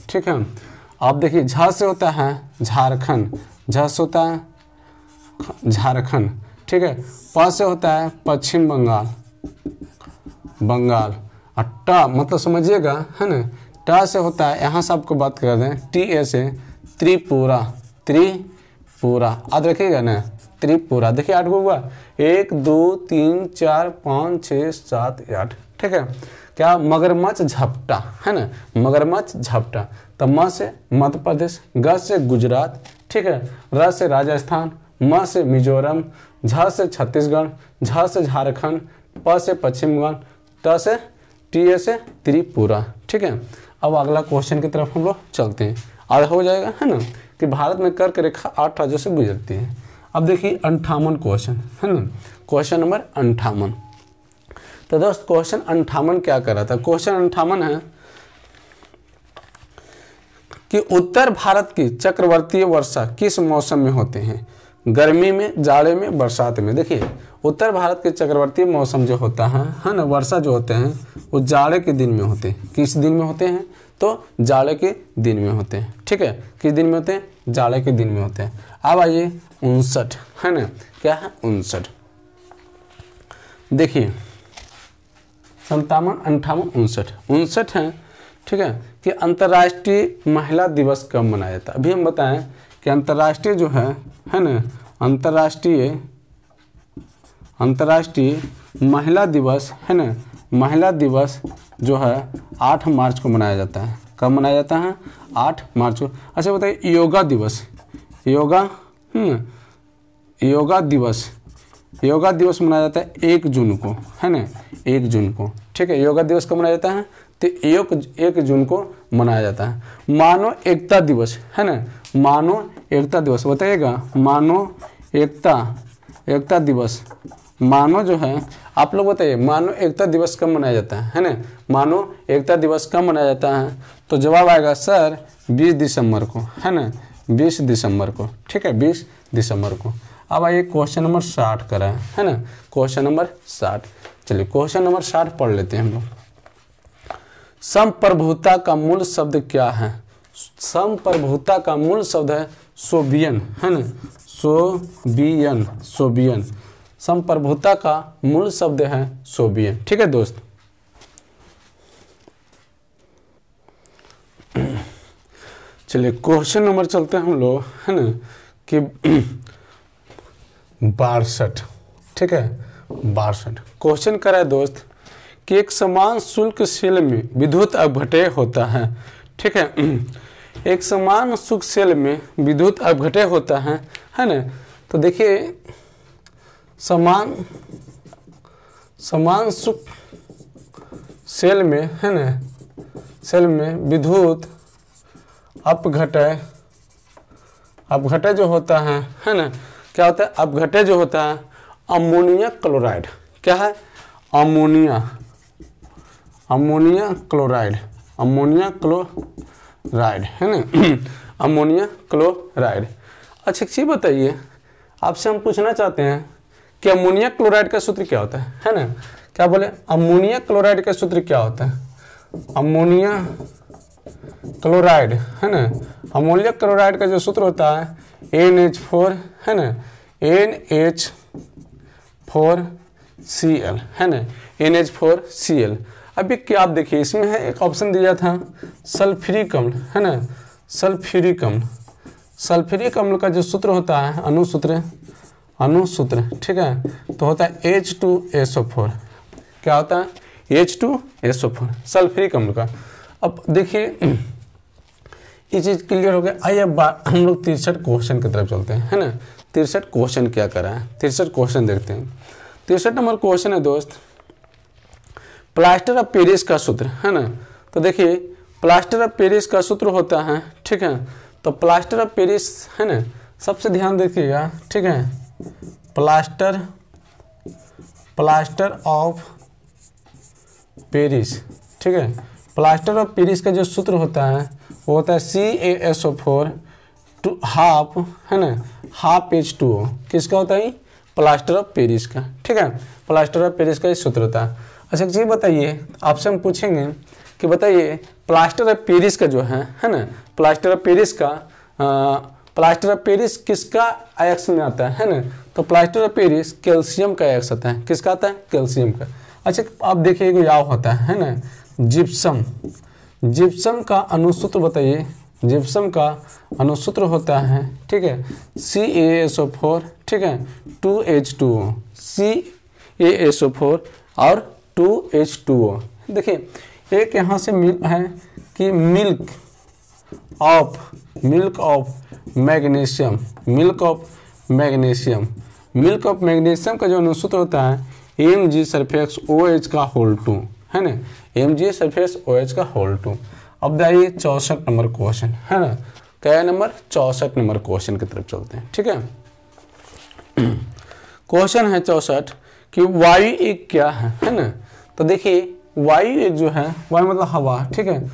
ठीक है, अब देखिए झ से होता है झारखंड, झ से होता है झारखंड। ठीक है, प से होता है पश्चिम बंगाल। और ट मतलब समझिएगा, है ना, ट से होता है, यहाँ से आपको बात कर रहे हैं, टी ए से त्रिपुरा, याद रखिएगा ना, त्रिपुरा। देखिए 8 को हुआ, 1 2 3 4 5 6 7 8। ठीक है, क्या? मगरमच्छ झपटा, है ना, मगरमच्छ झपटा। तब म से मध्य प्रदेश, ग से गुजरात, ठीक है, र से राजस्थान, म से मिजोरम, झ से छत्तीसगढ़, झ से झारखंड, प से पश्चिम बंगाल, त से टी से त्रिपुरा। ठीक है, अब अगला क्वेश्चन की तरफ हम लोग चलते हैं। आधा हो जाएगा, है ना, कि भारत में कर्क रेखा 8 राज्यों से गुजरती है। अब देखिए 58 क्वेश्चन, है ना, क्वेश्चन नंबर 58। तो दोस्त क्वेश्चन 58 क्या कर रहा था? क्वेश्चन 58 है कि उत्तर भारत की चक्रवर्तीय वर्षा किस मौसम में होते हैं? गर्मी में, जाड़े में, बरसात में। देखिए उत्तर भारत के चक्रवर्तीय मौसम जो होता है ना, वर्षा जो होते हैं वो जाड़े के दिन में होते हैं। किस दिन में होते हैं? तो जाड़े के दिन में होते हैं। ठीक है, किस दिन में होते हैं? जाड़े के दिन में होते हैं। अब आइए 59, है ना, क्या है 59? देखिए 57, 58, 59 है। ठीक है, कि अंतर्राष्ट्रीय महिला दिवस कब मनाया जाता है? अभी हम बताएं कि अंतर्राष्ट्रीय जो है ना, अंतर्राष्ट्रीय महिला दिवस, है ना, महिला दिवस जो है 8 मार्च को मनाया जाता है। कब मनाया जाता है? 8 मार्च को। अच्छा बताइए योगा दिवस, योगा दिवस मनाया जाता है 1 जून को, है ना, 1 जून को। ठीक है, योगा दिवस कब मनाया जाता है? तो 1 जून को मनाया जाता है। मानव एकता दिवस, है ना, मानव एकता दिवस बताइएगा। मानव एकता दिवस, मानव जो है, आप लोग बताइए मानव एकता दिवस कब मनाया जाता है ना, मानव एकता दिवस कब मनाया जाता है? तो जवाब आएगा सर 20 दिसंबर को, है ना, 20 दिसंबर को। ठीक है, 20 दिसंबर को। अब आइए क्वेश्चन नंबर 60 करा है ना, क्वेश्चन नंबर 60। चलिए क्वेश्चन नंबर 60 पढ़ लेते हैं हम लोग। संप्रभुता का मूल शब्द क्या है? संप्रभुता का मूल शब्द है सोवियन, है ना, सोवियन। संप्रभुता का मूल शब्द है सोवियन। ठीक है दोस्त, चलिए क्वेश्चन नंबर चलते हैं हम लोग, है ना, कि 62। ठीक है, 62 क्वेश्चन करा है दोस्त कि एक समान शुल्क सेल में विद्युत अपघटय होता है। ठीक है, एक समान शुल्क सेल में विद्युत अपघटय होता है ना। तो देखिए समान शुल्क सेल में, है ना, सेल में विद्युत अपघटय जो होता है ना, क्या होता है अपघटय जो होता है अमोनिया क्लोराइड। क्या है? अमोनिया क्लोराइड है ना, अमोनिया क्लोराइड। अच्छा एक चीज बताइए, आपसे हम पूछना चाहते हैं कि अमोनिया क्लोराइड का सूत्र क्या होता है ना। क्या बोले? अमोनिया क्लोराइड का सूत्र क्या होता है? अमोनिया क्लोराइड, है ना, अमोनिया क्लोराइड का जो सूत्र होता है NH4, है ना, NH4Cl, है ना, NH4Cl। अभी क्या आप देखिए इसमें है एक ऑप्शन दिया था सल्फ्यूरिक अम्ल, है ना, सल्फ्यूरिक अम्ल का जो सूत्र होता है अनुसूत्र, ठीक है, तो होता है H2SO4। क्या होता है? H2SO4 सल्फ्यूरिक अम्ल का। अब देखिए ये चीज क्लियर हो गया। आइए अब हम लोग 63 क्वेश्चन की तरफ चलते हैं, है ना। 63 क्वेश्चन क्या कर रहा है, 63 क्वेश्चन देखते हैं। 63 नंबर क्वेश्चन है दोस्त, प्लास्टर ऑफ पेरिस का सूत्र, है ना। तो देखिए प्लास्टर ऑफ पेरिस का सूत्र होता है, ठीक है, तो प्लास्टर ऑफ पेरिस, है ना, सबसे ध्यान देखिएगा, ठीक है, प्लास्टर ऑफ पेरिस, ठीक है, प्लास्टर ऑफ पेरिस का जो सूत्र होता है वो होता है CaSO4 हाफ, है ना, हाफ H2O। किसका होता है? प्लास्टर ऑफ पेरिस का, ठीक है, प्लास्टर ऑफ पेरिस का ये सूत्र होता है। अच्छा एक चीज बताइए, आपसे हम पूछेंगे कि बताइए प्लास्टर ऑफ पेरिस का जो है ना, प्लास्टर ऑफ पेरिस किसका आयक्स में आता है ना। तो प्लास्टर ऑफ पेरिस कैल्शियम का आयक्स आता है। किसका आता है? कैल्शियम का। अच्छा आप देखिए क्या होता है ना, जिप्सम का अनुसूत्र बताइए। जिप्सम का अनुसूत्र होता है, ठीक है, CaSO4, ठीक है, 2H2O, CaSO4 और 2H2O। देखिए एक यहाँ से मिल है कि मिल्क ऑफ मैग्नीशियम का जो अनुसूत्र होता है Mg∣OH का होल 2, है ना, Mg∣OH का होल 2। अब आइए 64 नंबर क्वेश्चन, है ना, क्या नंबर 64 नंबर क्वेश्चन की तरफ चलते हैं, ठीक है। क्वेश्चन है 64 कि वायु एक क्या है ना। तो देखिए वायु एक जो है, वायु मतलब हवा, ठीक है,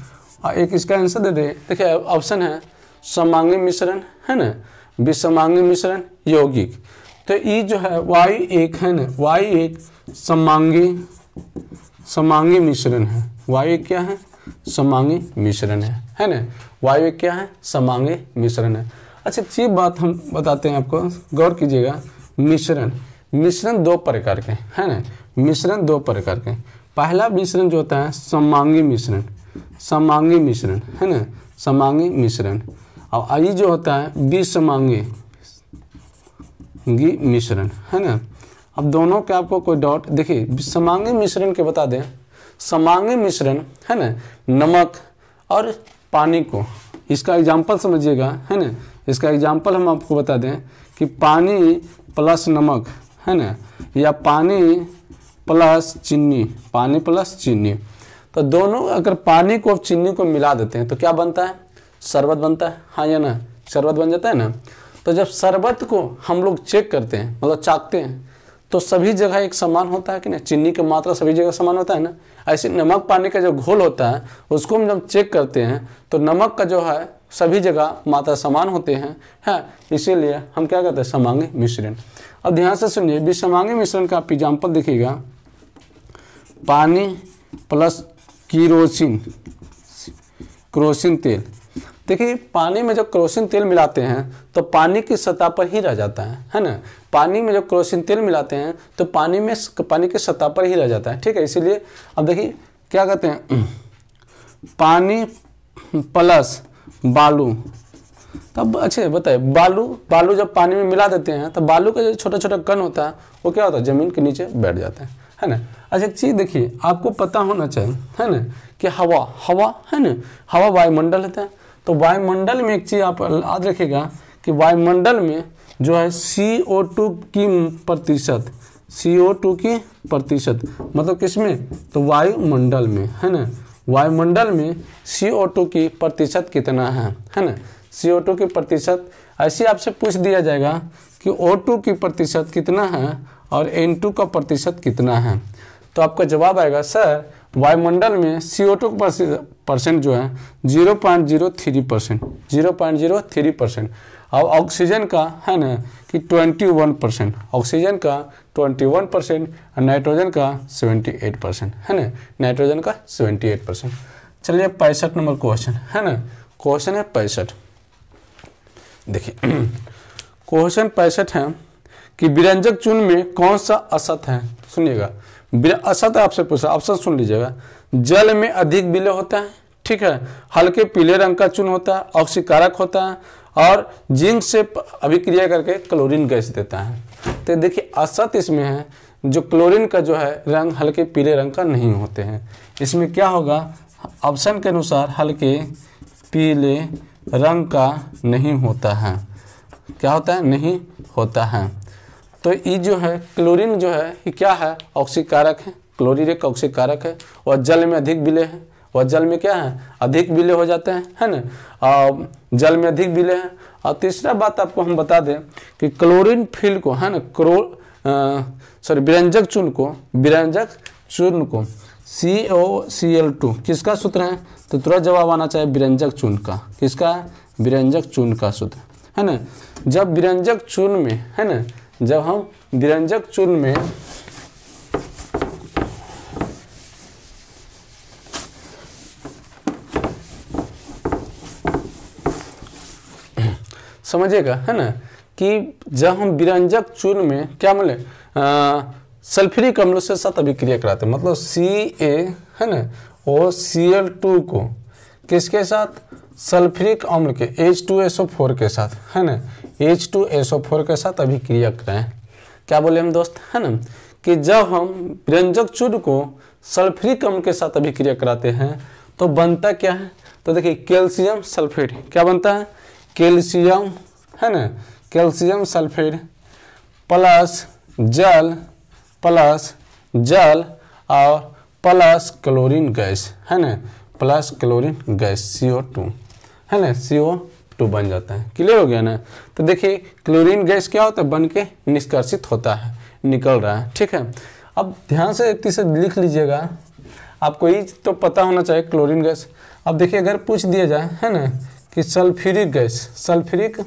एक इसका आंसर दे दे। देखिए ऑप्शन है समांगी मिश्रण, है ना, विसमांगी मिश्रण, यौगिक। तो ये जो है वायु एक, है ना, वायु एक समांगी मिश्रण है। वायु क्या है? समांगी मिश्रण है ना, वायु एक क्या है? समांगी मिश्रण है। अच्छा ये बात हम बताते हैं आपको, गौर कीजिएगा। मिश्रण दो प्रकार के, है ना, मिश्रण दो प्रकार के। पहला मिश्रण जो होता है समांगी मिश्रण, है ना, समांगी मिश्रण। और ये जो होता है विसमांगी मिश्रण, है ना। अब दोनों के आपको कोई डाउट, देखिए समांगी मिश्रण के बता दें। समांगी मिश्रण, है ना, नमक और पानी को, इसका एग्जाम्पल समझिएगा, है ना। इसका एग्जाम्पल हम आपको बता दें कि पानी प्लस नमक, है ना, या पानी प्लस चीनी। तो दोनों अगर पानी को और चीनी को मिला देते हैं तो क्या बनता है? शरबत बनता है, हाँ या ना, शरबत बन जाता है ना। तो जब शरबत को हम लोग चेक करते हैं, मतलब चाखते हैं, तो सभी जगह एक समान होता है कि नहीं? चीनी की मात्रा सभी जगह समान होता है ना। ऐसे नमक पानी का जो घोल होता है उसको हम जब चेक करते हैं तो नमक का जो है सभी जगह मात्रा समान होते हैं, है, इसीलिए हम क्या कहते हैं? समांगी मिश्रण। अब ध्यान से सुनिए, विसमांगी मिश्रण का आप एग्जाम्पल देखिएगा, पानी प्लस केरोसिन तेल। देखिए पानी में जब केरोसिन तेल मिलाते हैं तो पानी की सतह पर ही रह जाता है ना। पानी में जब केरोसिन तेल मिलाते हैं तो पानी की सतह पर ही रह जाता है, ठीक है। इसीलिए अब देखिए क्या कहते हैं, पानी प्लस बालू। तब अच्छे बताइए, बालू जब पानी में मिला देते हैं तो बालू का जो छोटा छोटा कण होता है वो क्या होता है? जमीन के नीचे बैठ जाता है है ना। अच्छा एक चीज़ देखिए, आपको पता होना चाहिए, है ना, कि हवा हवा है ना, हवा वायुमंडल होता है। तो वायुमंडल में एक चीज़ आप याद रखिएगा कि वायुमंडल में जो है CO2 की प्रतिशत, CO2 की प्रतिशत मतलब किसमें, तो वायुमंडल में, है ना। वायुमंडल में CO2 की प्रतिशत कितना है ना। CO2 की प्रतिशत ऐसे आपसे पूछ दिया जाएगा कि O2 की प्रतिशत कितना है और N2 का प्रतिशत कितना है, तो आपका जवाब आएगा सर वायुमंडल में CO2 परसेंट जो है 0.03%, 0.03%। और ऑक्सीजन का है ना कि 21%, ऑक्सीजन का 21% और नाइट्रोजन का 78%, है ना, नाइट्रोजन का 78%। चलिए 65 नंबर क्वेश्चन, है ना, क्वेश्चन है 65। देखिए क्वेश्चन 65 है कि विरंजक चूर्ण में कौन सा असत है। सुनिएगा, असत आपसे पूछा, ऑप्शन सुन लीजिएगा। जल में अधिक विलय होता है, ठीक है, हल्के पीले रंग का चूर्ण होता है, ऑक्सीकारक होता है और जिंक से अभिक्रिया करके क्लोरीन गैस देता है। तो देखिए असत इसमें है, जो क्लोरीन का जो है रंग हल्के पीले रंग का नहीं होते हैं। इसमें क्या होगा, ऑप्शन के अनुसार हल्के पीले रंग का नहीं होता है। क्या होता है, नहीं होता है। तो ये जो है क्लोरीन जो है ये क्या है, ऑक्सीकारक है, क्लोरीन एक ऑक्सीकारक है और जल में अधिक विलय है, और जल में क्या है, अधिक विलय हो जाते हैं, है ना, और जल में अधिक विलय है। और तीसरा बात आपको हम बता दें कि क्लोरीन फिल को, है ना, विरंजक चूर्ण को COCl2 किसका सूत्र है, तो तुरंत जवाब आना चाहिए विरंजक चूर्ण का। किसका, विरंजक चूर्ण का सूत्र, है ना। जब विरंजक चूर्ण में, है ना, जब हम विरंजक चूर्ण में समझिएगा, है ना, कि जब हम विरंजक चूर्ण में क्या बोले सल्फ्यूरिक अम्ल से साथ अभिक्रिया कराते हैं, मतलब Ca, है ना, OCl2 को किसके साथ, सल्फ्यूरिक अम्ल के H2SO4 के साथ, है ना, H2SO4 के साथ अभिक्रिया कराएं। क्या बोले हम दोस्त, है ना, कि जब हम विरंजक चूर्ण को सल्फ्यूरिक अम्ल के साथ अभिक्रिया कराते हैं तो बनता क्या है, तो देखिए कैल्शियम सल्फेट, क्या बनता है, कैल्शियम, है ना, कैल्शियम सल्फेट प्लस जल और प्लस क्लोरीन गैस, है ना, प्लस क्लोरीन गैस CO2, है ना, CO2 बन जाता है। क्लियर हो गया ना। तो देखिए क्लोरीन गैस क्या होता है, बन के निष्कासित होता है, निकल रहा है, ठीक है। अब ध्यान से एक से लिख लीजिएगा, आपको ये तो पता होना चाहिए क्लोरीन गैस। अब देखिए अगर पूछ दिया जाए, है ना, कि सल्फ्यूरिक गैस, सल्फ्यूरिक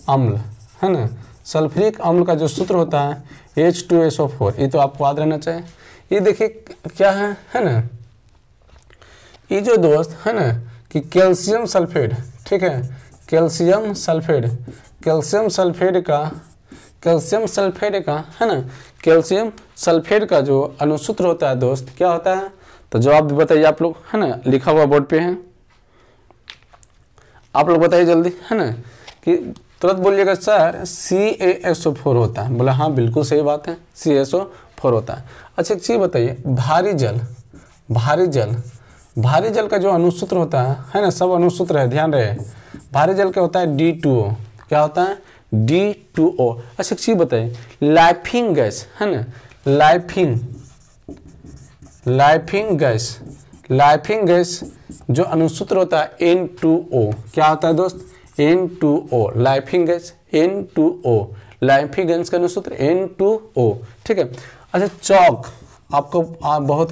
अम्ल, है ना, सल्फ्यूरिक अम्ल का जो सूत्र होता है H2SO4, ये तो आपको याद रहना चाहिए। ये देखिए क्या है ना, ये जो दोस्त है ना कि कैल्शियम सल्फेट, ठीक है, कैल्शियम सल्फेट का, है ना, कैल्शियम सल्फेट का जो अनुसूत्र होता है दोस्त क्या होता है, तो जवाब भी बताइए आप लोग, है ना, लिखा हुआ बोर्ड पे है, आप लोग बताइए जल्दी, है ना, कि तुरंत बोलिएगा सर CaSO4 होता है। बोला हाँ बिल्कुल सही बात है, CaSO4 होता है। अच्छा एक चीज़ बताइए, भारी जल का जो अनुसूत्र होता है ना, सब अनुसूत्र है, ध्यान रहे, भारी जल का होता है D2O, क्या होता है, D2O। अच्छा एक चीज़ बताइए, लाइफिंग गैस, है ना, लाइफिंग गैस जो अनुसूत्र होता है N2O, क्या होता है दोस्त, N2O, लाइफिंग गैस N2O, लाइफिंग गैस का अनुसूत्र N2O, ठीक है। अच्छा चौक, आपको बहुत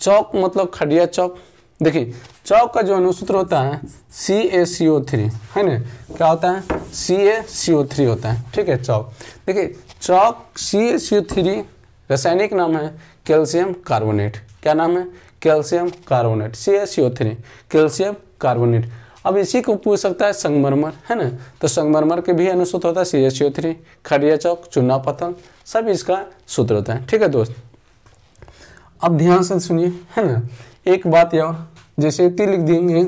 चौक मतलब खड़िया चौक। देखिए चौक का जो अनुसूत्र होता है CaCO3, है ना, क्या होता है, CaCO3 होता है, ठीक है। चौक, देखिए चौक CaCO3 रासायनिक नाम है कैल्शियम कार्बोनेट, क्या नाम है, calcium carbonate, CaCO3 calcium carbonate. अब इसी को पूछ सकता है संगमरमर, है ना, तो संगमरमर के भी अनुसूत्र होता है CaCO3, खड़िया चौक, चूना पत्थर, सब इसका सूत्र होता है, ठीक है दोस्त। अब ध्यान से सुनिए, है ना, एक बात और, जैसे इतनी लिख देंगे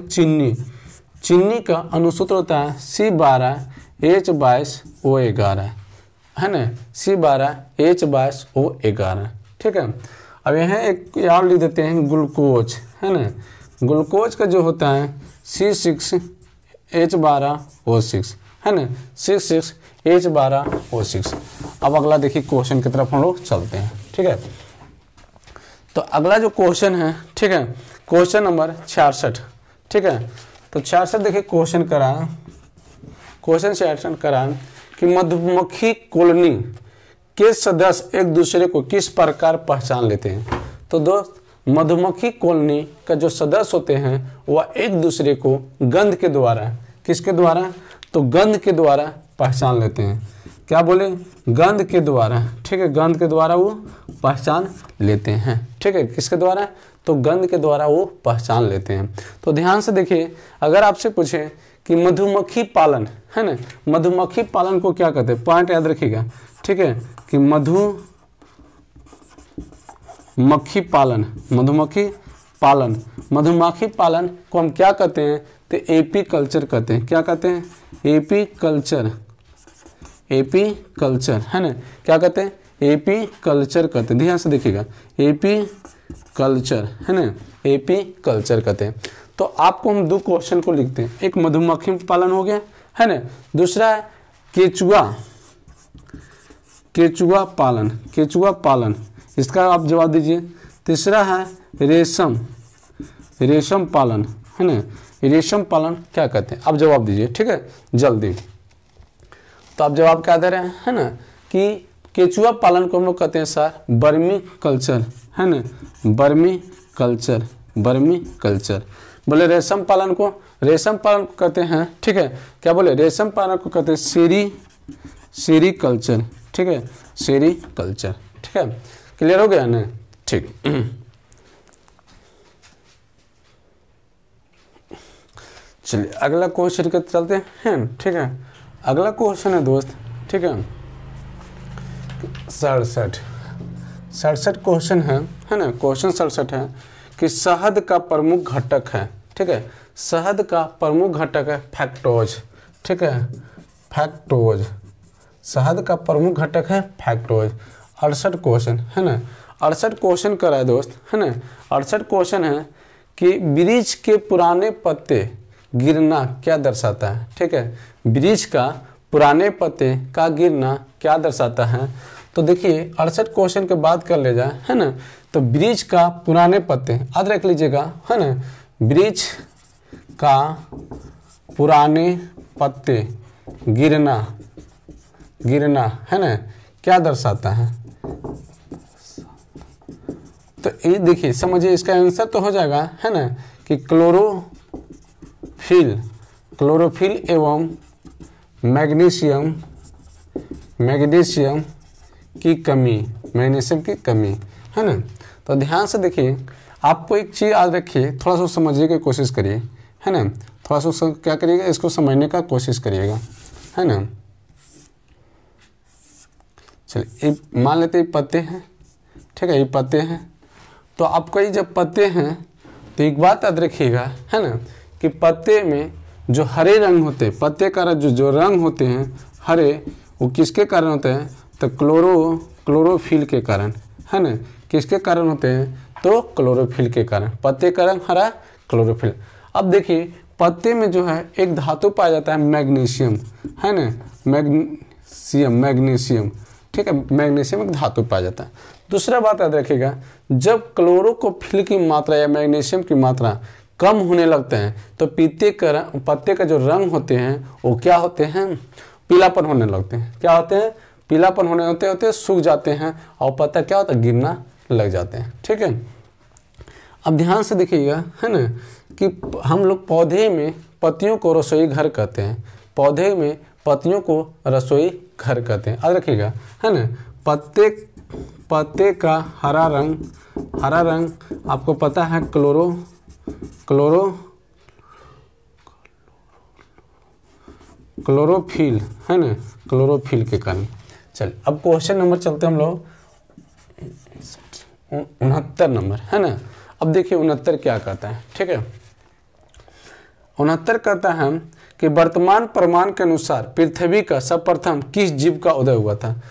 चीनी का अनुसूत्र होता है C12H22O11, है ना, C12H22O11, ठीक है। अब यहाँ एक यार लिख देते हैं ग्लूकोज, है ना। ग्लूकोज का जो होता है C6H12O6, है ना, C6H12O6। अब अगला देखिए क्वेश्चन की तरफ हम लोग चलते हैं, ठीक है। तो अगला जो क्वेश्चन है, ठीक है, क्वेश्चन नंबर 66, ठीक है। तो 66 देखिए क्वेश्चन करा, क्वेश्चन से एक्शन करा कि मधुमक्खी कॉलोनी के सदस्य एक दूसरे को किस प्रकार पहचान लेते हैं। तो दोस्त, मधुमक्खी कॉलोनी का जो सदस्य होते हैं वह एक दूसरे को गंध के द्वारा, किसके द्वारा, तो गंध के द्वारा पहचान लेते हैं। क्या बोले, गंध के द्वारा, ठीक है, गंध के द्वारा वो पहचान लेते हैं, ठीक है। किसके द्वारा, तो गंध के द्वारा वो पहचान लेते हैं। तो ध्यान से देखिए, अगर आपसे पूछे कि मधुमक्खी पालन, है ना, मधुमक्खी पालन को क्या कहते हैं, पॉइंट याद रखिएगा, ठीक है, कि मधुमक्खी पालन, मधुमक्खी पालन, मधुमक्खी पालन को हम क्या कहते हैं, तो एपी कल्चर कहते हैं। क्या कहते हैं, एपी कल्चर, एपी कल्चर, है ना, क्या कहते हैं, एपी कल्चर कहते हैं। ध्यान से देखिएगा, एपी कल्चर, है ना, एपी कल्चर कहते हैं। तो आपको हम दो क्वेश्चन को लिखते हैं, एक मधुमक्खी पालन हो गया, है ना, दूसरा है केचुआ, केचुआ पालन, केचुआ पालन, इसका आप जवाब दीजिए। तीसरा है रेशम, रेशम पालन, है ना, रेशम पालन क्या कहते हैं, आप जवाब दीजिए, ठीक है, जल्दी। तो आप जवाब क्या दे रहे हैं, है ना, कि केचुआ पालन को हम लोग कहते हैं सर बर्मी कल्चर, है ना, बर्मी कल्चर, बर्मी कल्चर। बोले रेशम पालन को, रेशम पालन को कहते हैं, ठीक है, क्या बोले, रेशम पालन को कहते हैं सेरी कल्चर, ठीक है, सेरी कल्चर, ठीक है। क्लियर हो गया ना, ठीक। चलिए अगला क्वेश्चन के चलते हैं, ठीक है। अगला क्वेश्चन है दोस्त, ठीक है, 67 क्वेश्चन है ना, क्वेश्चन 67 है कि शहद का प्रमुख घटक है, ठीक है, शहद का प्रमुख घटक है फैक्टोज, ठीक है, फैक्टोज, शहद का प्रमुख घटक है फैक्टोज। 68 क्वेश्चन है ना, 68 क्वेश्चन करा है दोस्त, है ना। 68 क्वेश्चन है कि वृक्ष के पुराने पत्ते गिरना क्या दर्शाता है, ठीक है, वृक्ष का पुराने पत्ते का गिरना क्या दर्शाता है। तो देखिए 68 क्वेश्चन के बाद कर ले जाए, है ना, तो वृक्ष का पुराने पत्ते याद रख लीजिएगा, है ना, वृक्ष का पुराने पत्ते गिरना, गिरना, है ना, क्या दर्शाता है। तो ये देखिए समझिए, इसका आंसर तो हो जाएगा, है ना, कि क्लोरोफिल, क्लोरोफिल एवं मैग्नीशियम, मैग्नीशियम की कमी, मैग्नीशियम की कमी, है ना। तो ध्यान से देखिए, आपको एक चीज़ याद रखिए, थोड़ा सा समझने की कोशिश करिए, है ना, थोड़ा सा क्या करिएगा, इसको समझने का कोशिश करिएगा, है ना। चलिए मान लेते हैं पत्ते हैं, ठीक है, ये पत्ते हैं। तो आपको ये जब पत्ते हैं तो एक बात याद रखिएगा, है ना, कि पत्ते में जो हरे रंग होते हैं, पत्ते का जो रंग होते हैं हरे, वो किसके कारण होते हैं, तो क्लोरोफिल के कारण, है ना, किसके कारण होते हैं, तो क्लोरोफिल के कारण, पत्ते का रंग हरा, क्लोरोफिल। अब देखिए पत्ते में जो है एक धातु पाया जाता है मैग्नीशियम, है ना, मैग्नीशियम, मैग्नीशियम, ठीक है, मैग्नीशियम एक धातु पाया जाता है। दूसरा बात याद रखिएगा, जब क्लोरोफिल की मात्रा या मैग्नीशियम की मात्रा कम होने लगते हैं तो पत्ते का जो रंग होते हैं वो क्या होते हैं, पीलापन होने लगते हैं। क्या होते हैं, पीलापन होने होते सूख जाते हैं और पत्ता क्या होता है, गिरना लग जाते हैं, ठीक है। अब ध्यान से देखिएगा, है ना, कि हम लोग पौधे में पत्तियों को रसोई घर कहते हैं, पौधे में पत्तियों को रसोई घर कहते हैं, याद रखिएगा, है ना। पत्ते का हरा रंग आपको पता है क्लोरोफिल, है ना, क्लोरोफिल के कारण। चलिए अब क्वेश्चन नंबर चलते हैं हम लोग 69 नंबर, है ना। अब देखिए 69 क्या कहता है, ठीक है। 69 कहता है कि वर्तमान प्रमाण के अनुसार पृथ्वी का सर्वप्रथम किस जीव का उदय हुआ था।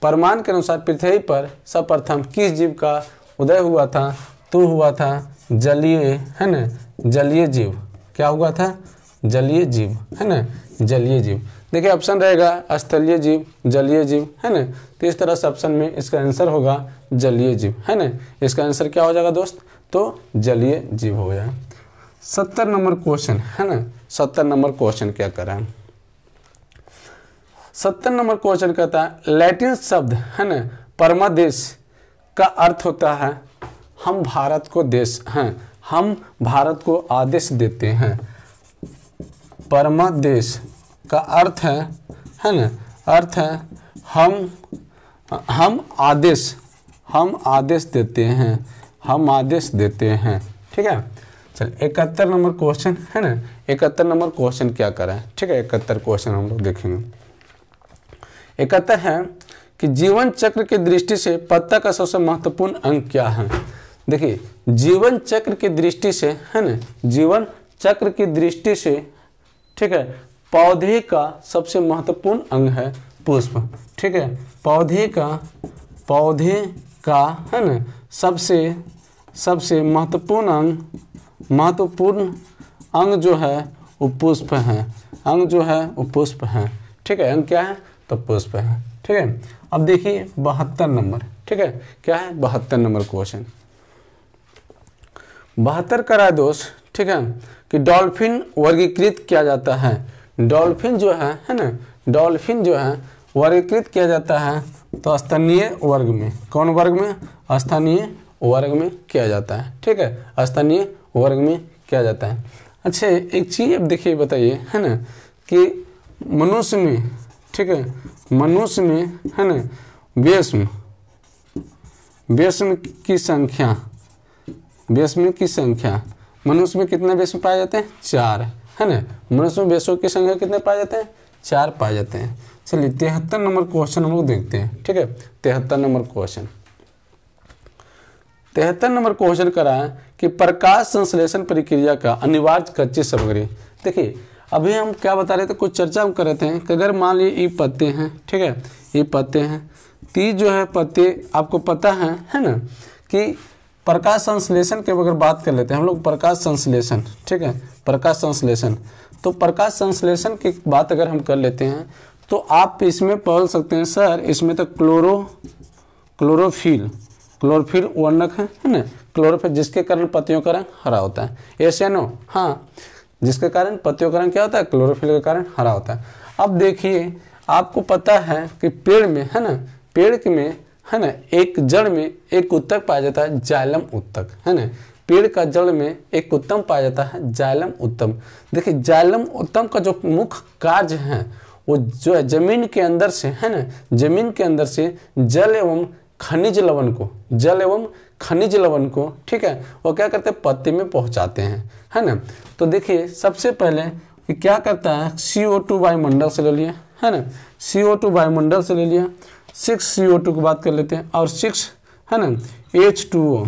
प्रमाण के अनुसार पृथ्वी पर सर्वप्रथम किस जीव का उदय हुआ था? तो हुआ था जलीय, है ना, जलीय जीव। क्या हुआ था? जलीय जीव, है ना, जलीय जीव। देखिए ऑप्शन रहेगा स्थलीय जीव, जलीय जीव, है ना। तो इस तरह से ऑप्शन में इसका आंसर होगा जलीय जीव, है ना। इसका आंसर क्या हो जाएगा दोस्त? तो जलीय जीव हो जाए। 70 नंबर क्वेश्चन, है ना। 70 नंबर क्वेश्चन क्या कर रहा है? 70 नंबर क्वेश्चन कहता है लैटिन शब्द, है ना, परमादेश का अर्थ होता है हम भारत को देश हैं, हम भारत को आदेश देते हैं। परमादेश का अर्थ है ना, अर्थ है हम आदेश देते हैं, हम आदेश देते हैं। ठीक है, चल 71 नंबर क्वेश्चन, है ना। 71 नंबर क्वेश्चन क्या कर रहा है? ठीक है, 71 क्वेश्चन हम लोग देखेंगे। 71 है कि जीवन चक्र की दृष्टि से पत्ता का सबसे महत्वपूर्ण अंग क्या है? देखिए जीवन चक्र की दृष्टि से, है ना, जीवन चक्र की दृष्टि से, ठीक है, पौधे का सबसे महत्वपूर्ण अंग है पुष्प। ठीक है, पौधे का है ना सबसे महत्वपूर्ण अंग जो है वो पुष्प है, अंग जो है वो पुष्प है। ठीक है, अंग क्या है? तो पुष्प है। ठीक है, अब देखिए 72 नंबर, ठीक है, क्या है 72 नंबर क्वेश्चन। 72 करा है दोस्त, ठीक है, कि डॉल्फिन वर्गीकृत किया जाता है। डॉल्फिन जो है ना, डॉल्फिन जो है वर्गीकृत किया जाता है तो स्थानीय वर्ग में। कौन वर्ग में? स्थानीय वर्ग में किया जाता है। ठीक है, स्थानीय वर्ग में किया जाता है। अच्छा एक चीज़ अब देखिए, बताइए, है ना, कि मनुष्य में, ठीक है, मनुष्य में, है ना, वेश्म की संख्या, वेश्म की संख्या, मनुष्य में कितने वेश्म पाए जाते हैं? 4, है ना। मनुष्य में वेश्मों की संख्या कितने पाए जाते हैं? 4 पाए जाते हैं। चलिए 73 नंबर क्वेश्चन हम लोग देखते हैं। ठीक है, 73 नंबर क्वेश्चन, 73 नंबर क्वेश्चन करा है कि प्रकाश संश्लेषण प्रक्रिया का अनिवार्य कच्ची सामग्री। देखिए अभी हम क्या बता रहे थे, कुछ चर्चा हम कर रहे थे कि अगर मान लीजिए ये पत्ते हैं, ठीक है, ये पत्ते हैं, 30 जो है पत्ते आपको पता है ना, कि प्रकाश संश्लेषण के अगर बात कर लेते हैं हम लोग, प्रकाश संश्लेषण, ठीक है, प्रकाश संश्लेषण। तो प्रकाश संश्लेषण की बात अगर हम कर लेते हैं तो आप इसमें बोल सकते हैं सर इसमें तो क्लोरोफिल वर्णक है ना, क्लोरोफिल, जिसके कारण पत्तियों का रंग हरा होता है। यस या नो? हाँ, जिसके कारण पत्तियों का रंग क्या होता है? क्लोरोफिल के कारण हरा होता है। अब देखिए आपको पता है कि पेड़ में, है ना, पेड़ में, है ना, एक जड़ में एक उत्तक पाया जाता है, जाइलम उत्तक, है ना। पेड़ का जड़ में एक उत्तम पाया जाता है, जाइलम उत्तम। देखिए जाइलम उत्तम का जो मुख्य कार्य है वो जो है जमीन के अंदर से, है ना, जमीन के अंदर से जल एवं खनिज लवण को, ठीक है, वो क्या करते हैं? पत्ते में पहुंचाते हैं, है ना। तो देखिए सबसे पहले ये क्या करता है? CO2 वायुमंडल से ले लिया, है ना, CO2 वायुमंडल से ले लिया, 6 CO2 की बात कर लेते हैं, और 6, है ना, H2O,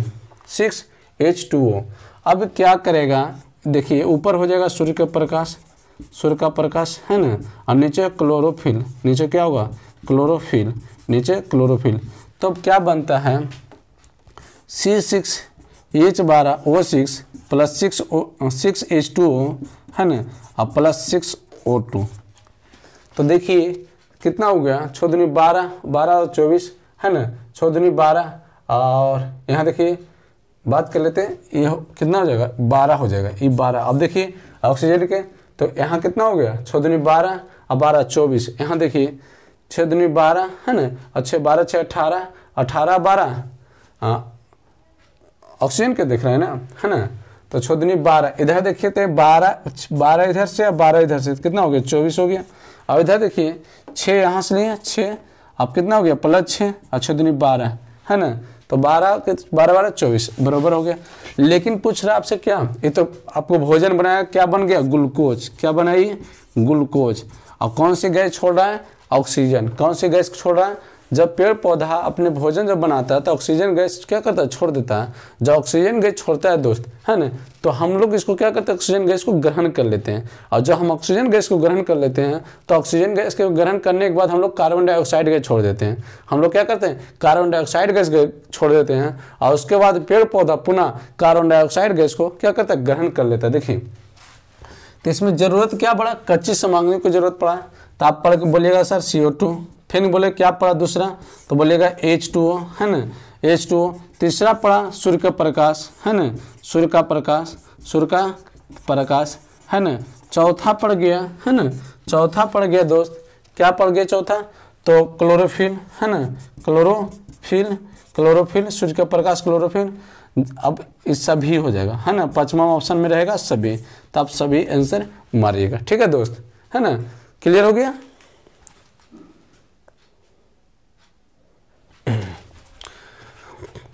6 H2O। अब क्या करेगा? देखिए ऊपर हो जाएगा सूर्य का प्रकाश, है ना, और नीचे क्लोरोफिल, नीचे क्या होगा? क्लोरोफिल, नीचे क्लोरोफिल। तो अब क्या बनता है? C6H12O6 प्लस 6H2O, है ना, और प्लस 6O2। तो देखिए कितना हो गया? 6 दूनी 12, 12 और 24, है ना, 6 दूनी 12, और यहाँ देखिए बात कर लेते हैं, ये कितना हो जाएगा? 12 हो जाएगा, ये 12। अब देखिए ऑक्सीजन के, तो यहाँ कितना हो गया? 6 दूनी 12 और 12 24, यहाँ देखिए 6 दूनी 12, है ना, और 6 12 6 18, 18 12, ऑक्सीजन के देख रहे हैं ना, है ना। तो 6 दूनी 12, इधर देखिए तो 12 इधर से और 12 इधर से, कितना हो गया? 24 हो गया। अब इधर देखिए 6 यहाँ से लिए 6, अब कितना हो गया? प्लस 6 और 6 दूनी 12, है ना। तो 12 12 24 बराबर हो गया। लेकिन पूछ रहा आपसे क्या? ये तो आपको भोजन बनाया, क्या बन गया? ग्लूकोज। क्या बनाई? ग्लूकोज। और कौन सी गैस छोड़ रहा है? ऑक्सीजन। कौन सी गैस छोड़ रहा है? जब पेड़ पौधा अपने भोजन जब बनाता है तो ऑक्सीजन गैस क्या करता है, छोड़ देता है। जब ऑक्सीजन गैस छोड़ता है दोस्त, है ना, तो हम लोग इसको क्या करते हैं, ऑक्सीजन गैस को ग्रहण कर लेते हैं। और जब हम ऑक्सीजन गैस को ग्रहण कर लेते हैं तो ऑक्सीजन गैस के ग्रहण करने के बाद हम लोग कार्बन डाइऑक्साइड गैस छोड़ देते हैं। हम लोग क्या करते हैं, कार्बन डाइऑक्साइड गैस छोड़ देते हैं, और उसके बाद पेड़ पौधा पुनः कार्बन डाइऑक्साइड गैस को क्या करता है, ग्रहण कर लेता है। देखिए, तो इसमें जरूरत क्या पड़ा, कच्ची सामग्री की जरूरत पड़ा, तो आप पढ़ के बोलिएगा सर CO2। फिर बोले क्या पड़ा दूसरा, तो बोलिएगा H2O, है ना, H2O। तीसरा पड़ा सूर्य का प्रकाश, है ना, सूर्य का प्रकाश, सूर्य का प्रकाश, है ना। चौथा पड़ गया, है ना, चौथा पड़ गया दोस्त, क्या पड़ गया चौथा, तो क्लोरोफिल, है ना, क्लोरोफिल, क्लोरोफिल, सूर्य का प्रकाश, क्लोरोफिल। अब इस सभी हो जाएगा, है ना, पांचवा ऑप्शन में रहेगा सभी, तो आप सभी आंसर मारिएगा। ठीक है दोस्त, है ना, क्लियर हो गया।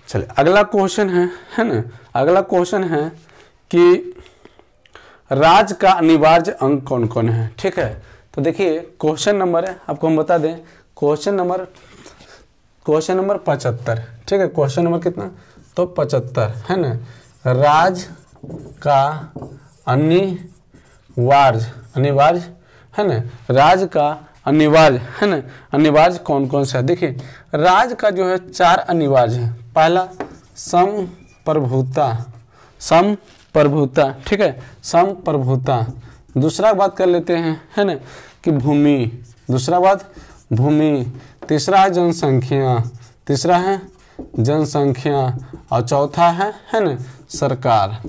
चलिए अगला क्वेश्चन है ना, अगला क्वेश्चन है कि राज्य का अनिवार्य अंक कौन कौन है। ठीक है, तो देखिए क्वेश्चन नंबर है, आपको हम बता दें, क्वेश्चन नंबर 75। ठीक है, क्वेश्चन नंबर कितना, तो 75, है ना। राज्य का अनिवार्य, है ना, राज्य का अनिवार्य, है ना, अनिवार्य कौन कौन सा है। देखिए राज्य का जो है 4 अनिवार्य है। पहला समप्रभुता, ठीक है, समप्रभुता। दूसरा बात कर लेते हैं, है ना, कि भूमि, दूसरा बात भूमि। तीसरा है जनसंख्या, तीसरा है जनसंख्या, और चौथा है ना, सरकार।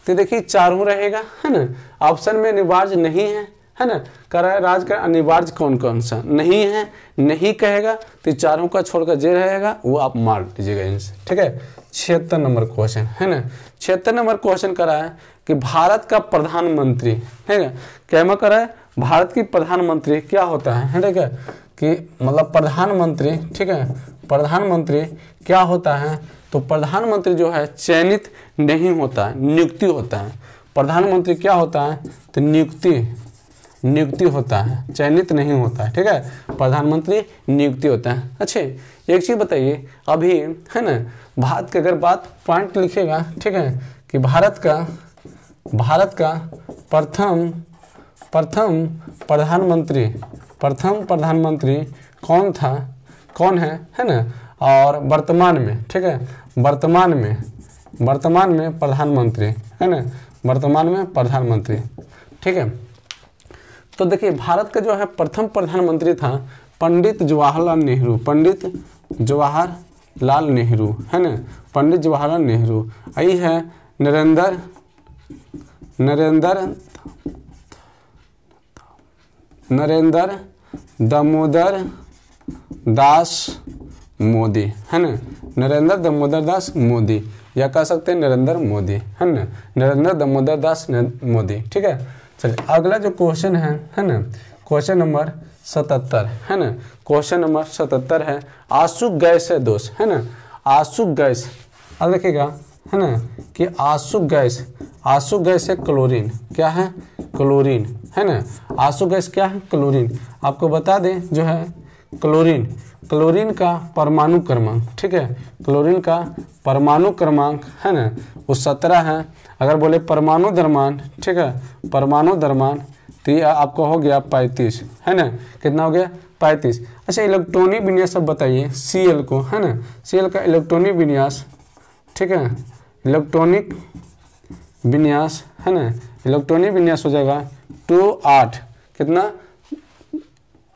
तो देखिए चारों रहेगा, है ना, ऑप्शन में अनिवार्य नहीं है ना, कह रहा है राज्य का अनिवार्य कौन कौन सा नहीं है, नहीं कहेगा तो चारों का छोड़कर जे रहेगा वो आप मार लीजिएगा इनसे। ठीक है, 76 नंबर क्वेश्चन, है ना, 76 नंबर क्वेश्चन करा है कि भारत का प्रधानमंत्री, है ना, क्या करा है, भारत की प्रधानमंत्री क्या होता है, ठीक है, कि मतलब प्रधानमंत्री, ठीक है, प्रधानमंत्री क्या होता है, तो प्रधानमंत्री जो है चयनित नहीं होता है, नियुक्ति होता है। प्रधानमंत्री क्या होता है, तो नियुक्ति होता है, चयनित नहीं होता है। ठीक है, प्रधानमंत्री नियुक्ति होता है। अच्छा एक चीज बताइए, अभी है ना, भारत की अगर बात पॉइंट लिखिएगा, ठीक है, कि भारत का प्रथम प्रधानमंत्री कौन है ना, और वर्तमान में, ठीक है, वर्तमान में प्रधानमंत्री, है ना, वर्तमान में प्रधानमंत्री। ठीक है, तो देखिए भारत का जो है प्रथम प्रधानमंत्री था पंडित जवाहरलाल नेहरू, है ना, पंडित जवाहरलाल नेहरू। आई है नरेंद्र दामोदर दास मोदी, है ना, नरेंद्र दामोदर दास मोदी, या कह सकते हैं नरेंद्र मोदी, है ना, नरेंद्र दामोदर दास मोदी। ठीक है, चलिए अगला जो क्वेश्चन है ना, क्वेश्चन नंबर 77, है ना, क्वेश्चन नंबर 77 है आसुक गैस है दोस्त, है ना, आसुक गैस। अब देखिएगा, है ना, कि आसुक गैस है क्लोरीन, क्या है, क्लोरीन, है ना, आसुक गैस क्या है, क्लोरीन। आपको बता दें जो है क्लोरीन का परमाणु क्रमांक, ठीक है, क्लोरीन का परमाणु क्रमांक, है ना, वो 17 है। अगर बोले परमाणु द्रव्यमान, ठीक है, परमाणु द्रव्यमान, तो ये आपको हो गया 35, है ना, कितना हो गया 35। अच्छा इलेक्ट्रॉनिक विन्यास अब बताइए Cl को, है ना, Cl का इलेक्ट्रॉनिक विन्यास, ठीक है, इलेक्ट्रॉनिक विन्यास, है ना, इलेक्ट्रॉनिक विन्यास हो जाएगा 2 8, कितना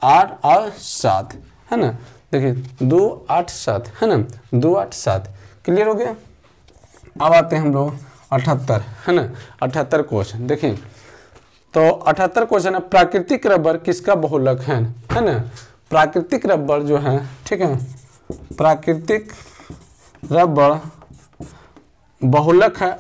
8 और 7, है ना, देखिए 2 8 7, है ना, 2 8 7, क्लियर हो गया। अब आते हैं हम लोग 78, है ना, 78 क्वेश्चन। देखिए तो 78 क्वेश्चन है प्राकृतिक रबर किसका बहुलक है ना, प्राकृतिक रबर जो है, ठीक है, प्राकृतिक रबर बहुलक है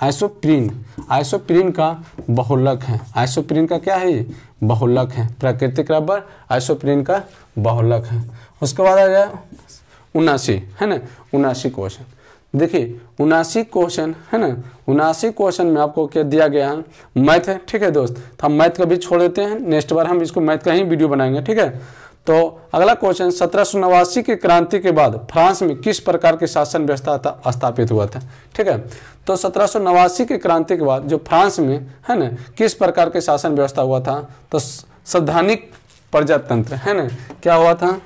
आइसोप्रीन का बहुलक है, आइसोप्रीन का क्या है, बहुलक है, प्राकृतिक रबर आइसोप्रीन का बहुलक है। उसके बाद आ गया 79, है ना, 79 क्वेश्चन। देखिए 79 क्वेश्चन है ना, 79 क्वेश्चन में आपको क्या दिया गया है, मैथ है। ठीक है दोस्त, तो हम मैथ का भी छोड़ देते हैं, नेक्स्ट बार हम इसको मैथ का ही वीडियो बनाएंगे। ठीक है, तो अगला क्वेश्चन 1789 की क्रांति के बाद फ्रांस में किस प्रकार की शासन व्यवस्था स्थापित हुआ था। ठीक है, तो 1789 की क्रांति के बाद जो फ्रांस में है ना किस प्रकार के शासन व्यवस्था हुआ था, तो संवैधानिक प्रजातंत्र है ना, क्या हुआ था,